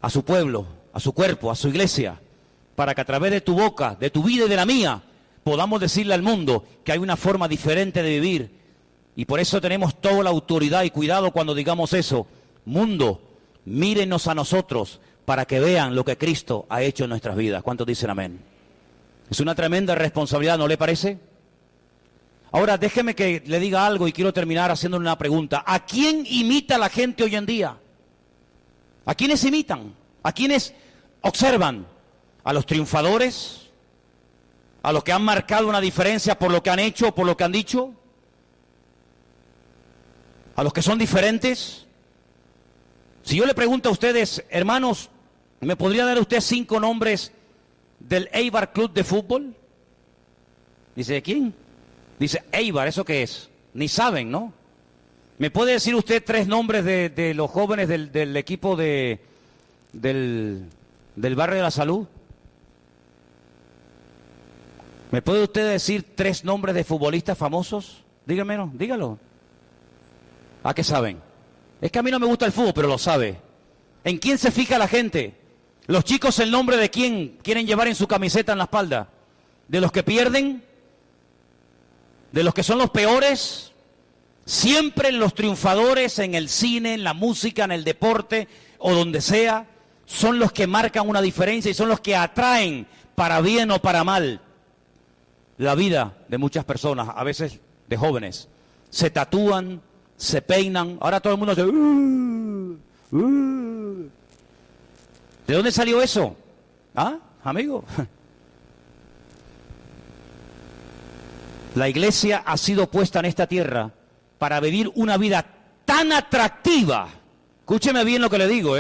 a su pueblo, a su cuerpo, a su iglesia, para que a través de tu boca, de tu vida y de la mía, podamos decirle al mundo que hay una forma diferente de vivir. Y por eso tenemos toda la autoridad y cuidado cuando digamos eso. Mundo, mírenos a nosotros para que vean lo que Cristo ha hecho en nuestras vidas. ¿Cuántos dicen amén? Es una tremenda responsabilidad, ¿no le parece? Ahora, déjeme que le diga algo y quiero terminar haciéndole una pregunta. ¿A quién imita la gente hoy en día? ¿A quiénes imitan? ¿A quiénes observan? ¿A los triunfadores? ¿A los que han marcado una diferencia por lo que han hecho, por lo que han dicho? ¿A los que son diferentes? Si yo le pregunto a ustedes, hermanos, ¿me podría dar usted 5 nombres del Eibar Club de Fútbol? Dice, ¿de quién? Dice, Eibar, ¿eso qué es? Ni saben, ¿no? ¿Me puede decir usted 3 nombres de los jóvenes del equipo del Barrio de la Salud? ¿Me puede usted decir 3 nombres de futbolistas famosos? Dígamelo, dígalo. ¿A qué saben? Es que a mí no me gusta el fútbol, pero lo sabe. ¿En quién se fija la gente? Los chicos, ¿el nombre de quién quieren llevar en su camiseta en la espalda? ¿De los que pierden? ¿De los que son los peores? Siempre los triunfadores en el cine, en la música, en el deporte o donde sea, son los que marcan una diferencia y son los que atraen, para bien o para mal, la vida de muchas personas, a veces de jóvenes. Se tatúan, se peinan, ahora todo el mundo dice, ¿de dónde salió eso? ¿Ah, amigo? La iglesia ha sido puesta en esta tierra para vivir una vida tan atractiva. Escúcheme bien lo que le digo,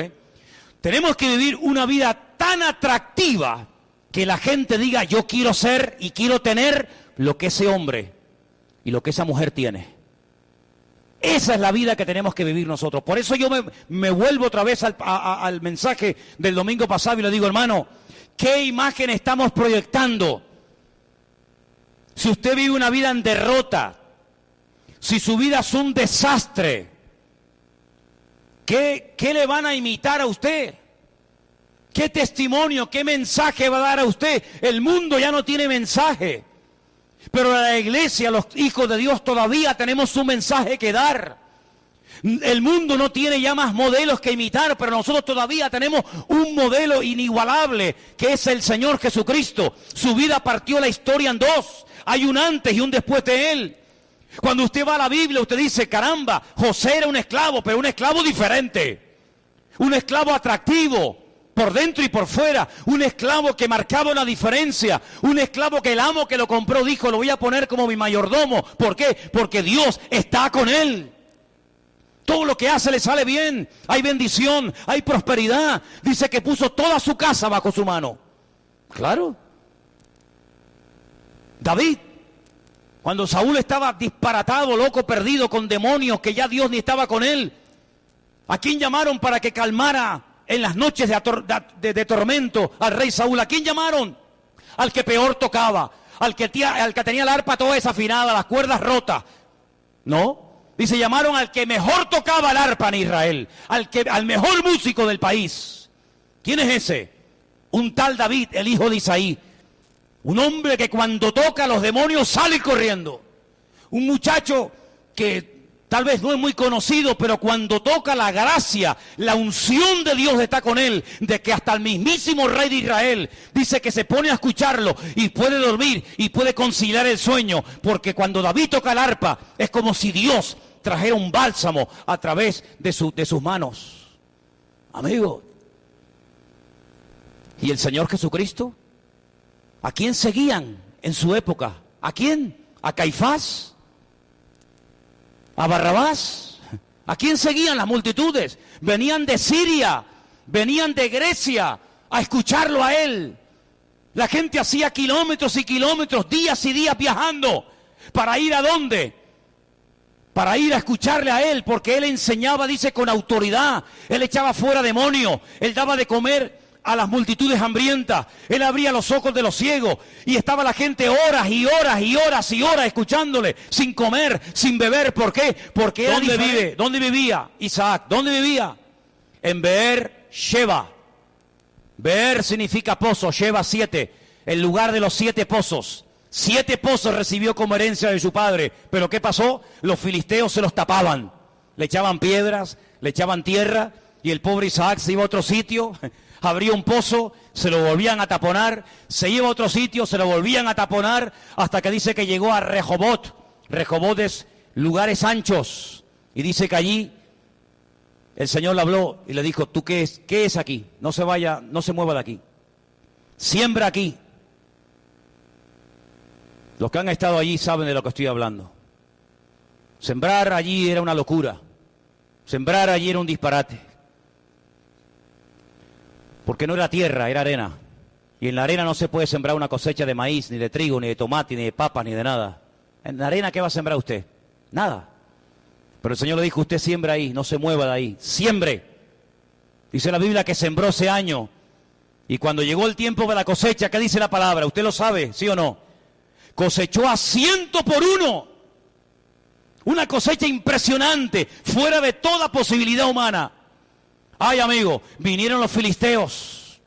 Tenemos que vivir una vida tan atractiva que la gente diga, yo quiero ser y quiero tener lo que ese hombre y lo que esa mujer tiene. Esa es la vida que tenemos que vivir nosotros. Por eso yo me vuelvo otra vez al mensaje del domingo pasado y le digo, hermano, ¿qué imagen estamos proyectando? Si usted vive una vida en derrota, si su vida es un desastre, ¿qué le van a imitar a usted? ¿Qué testimonio, qué mensaje va a dar a usted? El mundo ya no tiene mensaje. Pero a la iglesia, los hijos de Dios, todavía tenemos un mensaje que dar. El mundo no tiene ya más modelos que imitar, pero nosotros todavía tenemos un modelo inigualable, que es el Señor Jesucristo. Su vida partió la historia en dos. Hay un antes y un después de Él. Cuando usted va a la Biblia, usted dice, caramba, José era un esclavo, pero un esclavo diferente. Un esclavo atractivo, por dentro y por fuera. Un esclavo que marcaba una diferencia. Un esclavo que el amo que lo compró dijo, lo voy a poner como mi mayordomo. ¿Por qué? Porque Dios está con él. Todo lo que hace le sale bien, hay bendición, hay prosperidad. Dice que puso toda su casa bajo su mano. Claro. David, cuando Saúl estaba disparatado, loco, perdido, con demonios, que ya Dios ni estaba con él. ¿A quién llamaron para que calmara en las noches de tormento al rey Saúl? ¿A quién llamaron? Al que peor tocaba, al que tenía la arpa toda desafinada, las cuerdas rotas. ¿No? Dice, llamaron al que mejor tocaba el arpa en Israel, al mejor músico del país. ¿Quién es ese? Un tal David, el hijo de Isaí. Un hombre que cuando toca los demonios salen corriendo. Un muchacho que tal vez no es muy conocido, pero cuando toca la gracia, la unción de Dios está con él, de que hasta el mismísimo rey de Israel dice que se pone a escucarlo y puede dormir y puede conciliar el sueño, porque cuando David toca el arpa es como si Dios trajera un bálsamo a través de sus manos. Amigo, ¿y el Señor Jesucristo? ¿A quién seguían en su época? ¿A quién? ¿A Caifás? ¿A Barrabás? ¿A quién seguían las multitudes? Venían de Siria, venían de Grecia a escucharlo a él. La gente hacía kilómetros y kilómetros, días y días viajando. ¿Para ir a dónde? Para ir a escucharle a él, porque él enseñaba, dice, con autoridad. Él echaba fuera demonios, él daba de comer a las multitudes hambrientas, él abría los ojos de los ciegos, y estaba la gente horas y horas y horas y horas escuchándole, sin comer, sin beber. ¿Por qué? Porque era diferente. ¿Dónde vivía Isaac? ¿Dónde vivía? En Beer Sheba. Beer significa pozo, Sheba 7, el lugar de los 7 pozos. 7 pozos recibió como herencia de su padre. Pero ¿qué pasó? Los filisteos se los tapaban. Le echaban piedras, le echaban tierra, y el pobre Isaac se iba a otro sitio, abría un pozo, se lo volvían a taponar, se iba a otro sitio, se lo volvían a taponar, hasta que dice que llegó a Rehobot. Rehobot es lugares anchos. Y dice que allí el Señor le habló y le dijo, ¿tú qué es aquí? No se vaya, no se mueva de aquí. Siembra aquí. Los que han estado allí saben de lo que estoy hablando. Sembrar allí era una locura. Sembrar allí era un disparate. Porque no era tierra, era arena. Y en la arena no se puede sembrar una cosecha de maíz, ni de trigo, ni de tomate, ni de papas, ni de nada. En la arena, ¿qué va a sembrar usted? Nada. Pero el Señor le dijo, usted siembra ahí, no se mueva de ahí. Siembre. Dice la Biblia que sembró ese año. Y cuando llegó el tiempo de la cosecha, ¿qué dice la palabra? ¿Usted lo sabe, sí o no? Cosechó a 100 por 1. Una cosecha impresionante, fuera de toda posibilidad humana. Ay, amigo, vinieron los filisteos.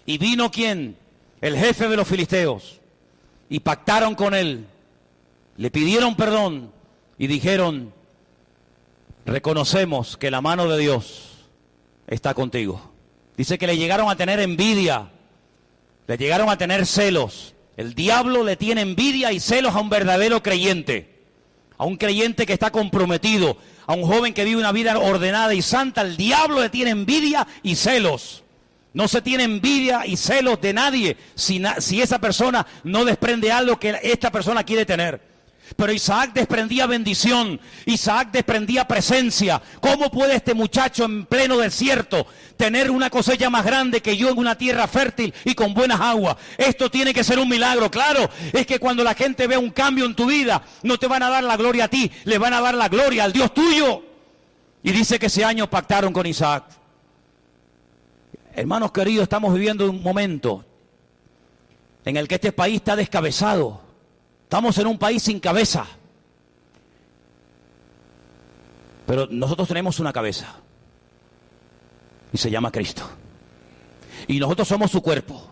¿Y vino quién? El jefe de los filisteos. Y pactaron con él. Le pidieron perdón y dijeron, reconocemos que la mano de Dios está contigo. Dice que le llegaron a tener envidia, le llegaron a tener celos. El diablo le tiene envidia y celos a un verdadero creyente, a un creyente que está comprometido, a un joven que vive una vida ordenada y santa. El diablo le tiene envidia y celos. No se tiene envidia y celos de nadie si esa persona no desprende algo que esta persona quiere tener. Pero Isaac desprendía bendición, Isaac desprendía presencia. ¿Cómo puede este muchacho en pleno desierto tener una cosecha más grande que yo en una tierra fértil y con buenas aguas? Esto tiene que ser un milagro. Claro, es que cuando la gente vea un cambio en tu vida, no te van a dar la gloria a ti, le van a dar la gloria al Dios tuyo. Y dice que ese año pactaron con Isaac. Hermanos queridos, estamos viviendo un momento en el que este país está descabezado. Estamos en un país sin cabeza. Pero nosotros tenemos una cabeza. Y se llama Cristo. Y nosotros somos su cuerpo.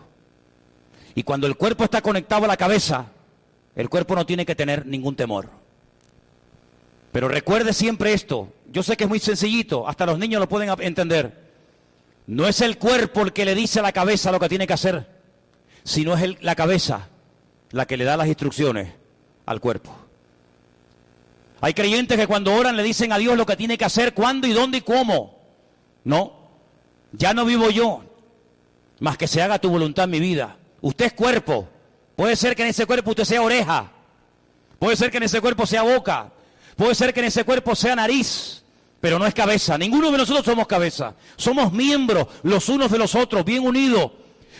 Y cuando el cuerpo está conectado a la cabeza, el cuerpo no tiene que tener ningún temor. Pero recuerde siempre esto, yo sé que es muy sencillito, hasta los niños lo pueden entender. No es el cuerpo el que le dice a la cabeza lo que tiene que hacer, sino es la cabeza la que le da las instrucciones al cuerpo. Hay creyentes que cuando oran le dicen a Dios lo que tiene que hacer, cuándo y dónde y cómo. No, ya no vivo yo, más que se haga tu voluntad en mi vida. Usted es cuerpo, puede ser que en ese cuerpo usted sea oreja, puede ser que en ese cuerpo sea boca, puede ser que en ese cuerpo sea nariz, pero no es cabeza. Ninguno de nosotros somos cabeza, somos miembros los unos de los otros, bien unidos,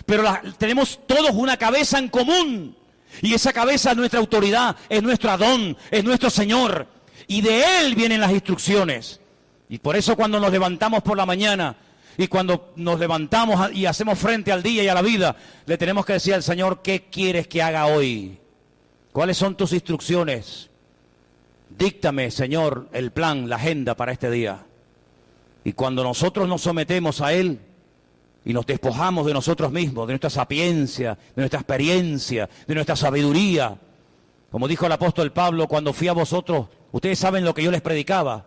pero tenemos todos una cabeza en común. Y esa cabeza es nuestra autoridad, es nuestro Adón, es nuestro Señor. Y de Él vienen las instrucciones. Y por eso cuando nos levantamos por la mañana y cuando nos levantamos y hacemos frente al día y a la vida, le tenemos que decir al Señor, ¿qué quieres que haga hoy? ¿Cuáles son tus instrucciones? Díctame, Señor, el plan, la agenda para este día. Y cuando nosotros nos sometemos a Él, y nos despojamos de nosotros mismos, de nuestra sapiencia, de nuestra experiencia, de nuestra sabiduría. Como dijo el apóstol Pablo, cuando fui a vosotros, ustedes saben lo que yo les predicaba.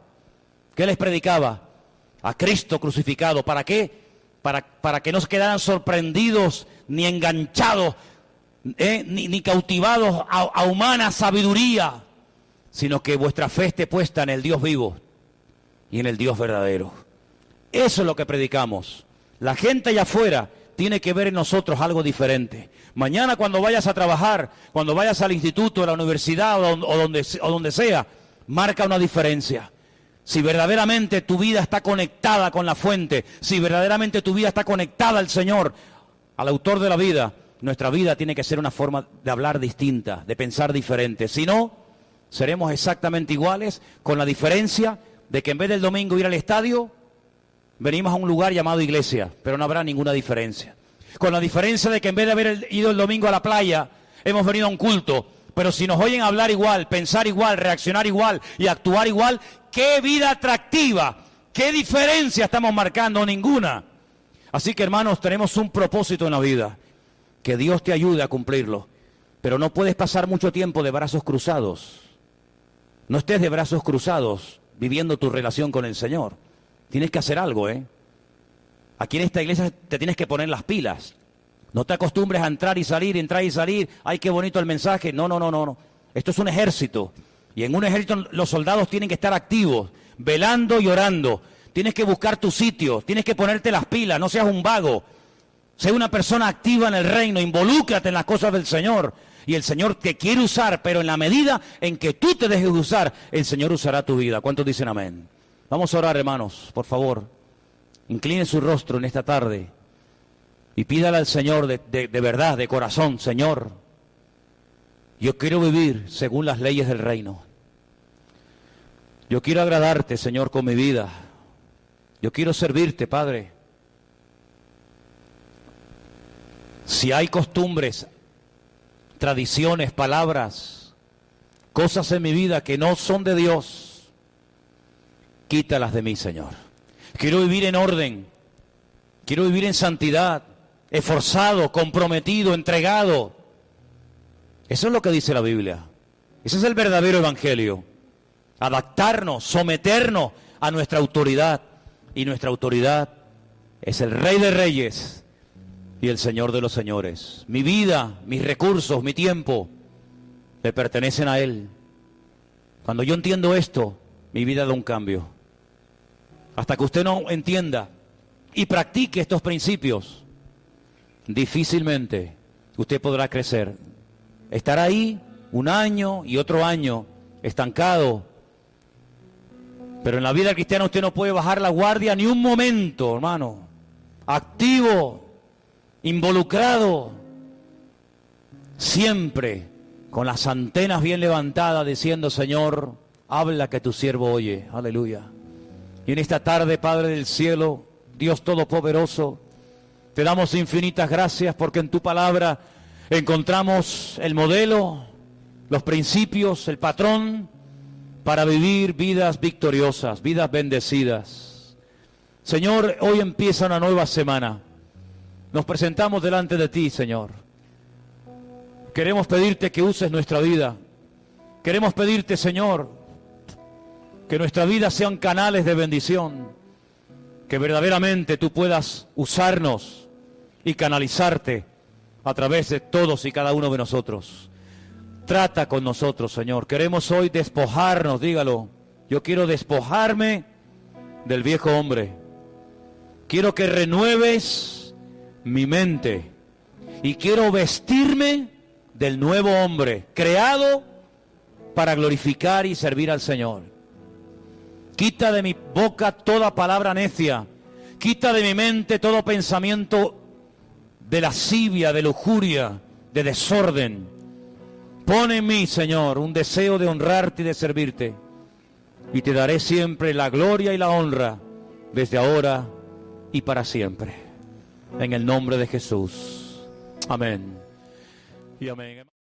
¿Qué les predicaba? A Cristo crucificado. ¿Para qué? Para que no se quedaran sorprendidos, ni enganchados, ni cautivados a humana sabiduría, sino que vuestra fe esté puesta en el Dios vivo y en el Dios verdadero. Eso es lo que predicamos. La gente allá afuera tiene que ver en nosotros algo diferente. Mañana cuando vayas a trabajar, cuando vayas al instituto, a la universidad o donde sea, marca una diferencia. Si verdaderamente tu vida está conectada con la fuente, si verdaderamente tu vida está conectada al Señor, al autor de la vida, nuestra vida tiene que ser una forma de hablar distinta, de pensar diferente. Si no, seremos exactamente iguales, con la diferencia de que en vez del domingo ir al estadio, venimos a un lugar llamado iglesia, pero no habrá ninguna diferencia. Con la diferencia de que en vez de haber ido el domingo a la playa, hemos venido a un culto. Pero si nos oyen hablar igual, pensar igual, reaccionar igual y actuar igual, ¡qué vida atractiva! ¿Qué diferencia estamos marcando? Ninguna. Así que, hermanos, tenemos un propósito en la vida. Que Dios te ayude a cumplirlo. Pero no puedes pasar mucho tiempo de brazos cruzados. No estés de brazos cruzados viviendo tu relación con el Señor. Tienes que hacer algo, ¿eh? Aquí en esta iglesia te tienes que poner las pilas. No te acostumbres a entrar y salir. ¡Ay, qué bonito el mensaje! No. Esto es un ejército. Y en un ejército los soldados tienen que estar activos, velando y orando. Tienes que buscar tu sitio, tienes que ponerte las pilas, no seas un vago. Sé una persona activa en el reino, involúcrate en las cosas del Señor. Y el Señor te quiere usar, pero en la medida en que tú te dejes usar, el Señor usará tu vida. ¿Cuántos dicen amén? Vamos a orar, hermanos, por favor. Incline su rostro en esta tarde y pídale al Señor de verdad, de corazón: Señor, yo quiero vivir según las leyes del reino. Yo quiero agradarte, Señor, con mi vida. Yo quiero servirte, Padre. Si hay costumbres, tradiciones, palabras, cosas en mi vida que no son de Dios, quítalas de mí, Señor. Quiero vivir en orden, quiero vivir en santidad, esforzado, comprometido, entregado. Eso es lo que dice la Biblia. Ese es el verdadero evangelio. Adaptarnos, someternos a nuestra autoridad. Y nuestra autoridad es el Rey de Reyes y el Señor de los Señores. Mi vida, mis recursos, mi tiempo, le pertenecen a Él. Cuando yo entiendo esto, mi vida da un cambio. Hasta que usted no entienda y practique estos principios, difícilmente usted podrá crecer. Estará ahí un año y otro año estancado. Pero en la vida cristiana usted no puede bajar la guardia ni un momento, hermano. Activo, involucrado, siempre con las antenas bien levantadas, diciendo: Señor, habla que tu siervo oye. Aleluya. Y en esta tarde, Padre del cielo, Dios todopoderoso, te damos infinitas gracias porque en tu palabra encontramos el modelo, los principios, el patrón para vivir vidas victoriosas, vidas bendecidas. Señor, hoy empieza una nueva semana. Nos presentamos delante de ti, Señor. Queremos pedirte que uses nuestra vida. Queremos pedirte, Señor, que nuestra vida sean canales de bendición, que verdaderamente tú puedas usarnos y canalizarte a través de todos y cada uno de nosotros. Trata con nosotros, Señor. Queremos hoy despojarnos, dígalo. Yo quiero despojarme del viejo hombre. Quiero que renueves mi mente y quiero vestirme del nuevo hombre, creado para glorificar y servir al Señor. Quita de mi boca toda palabra necia, quita de mi mente todo pensamiento de lascivia, de lujuria, de desorden. Pon en mí, Señor, un deseo de honrarte y de servirte, y te daré siempre la gloria y la honra, desde ahora y para siempre. En el nombre de Jesús. Amén. Y amén.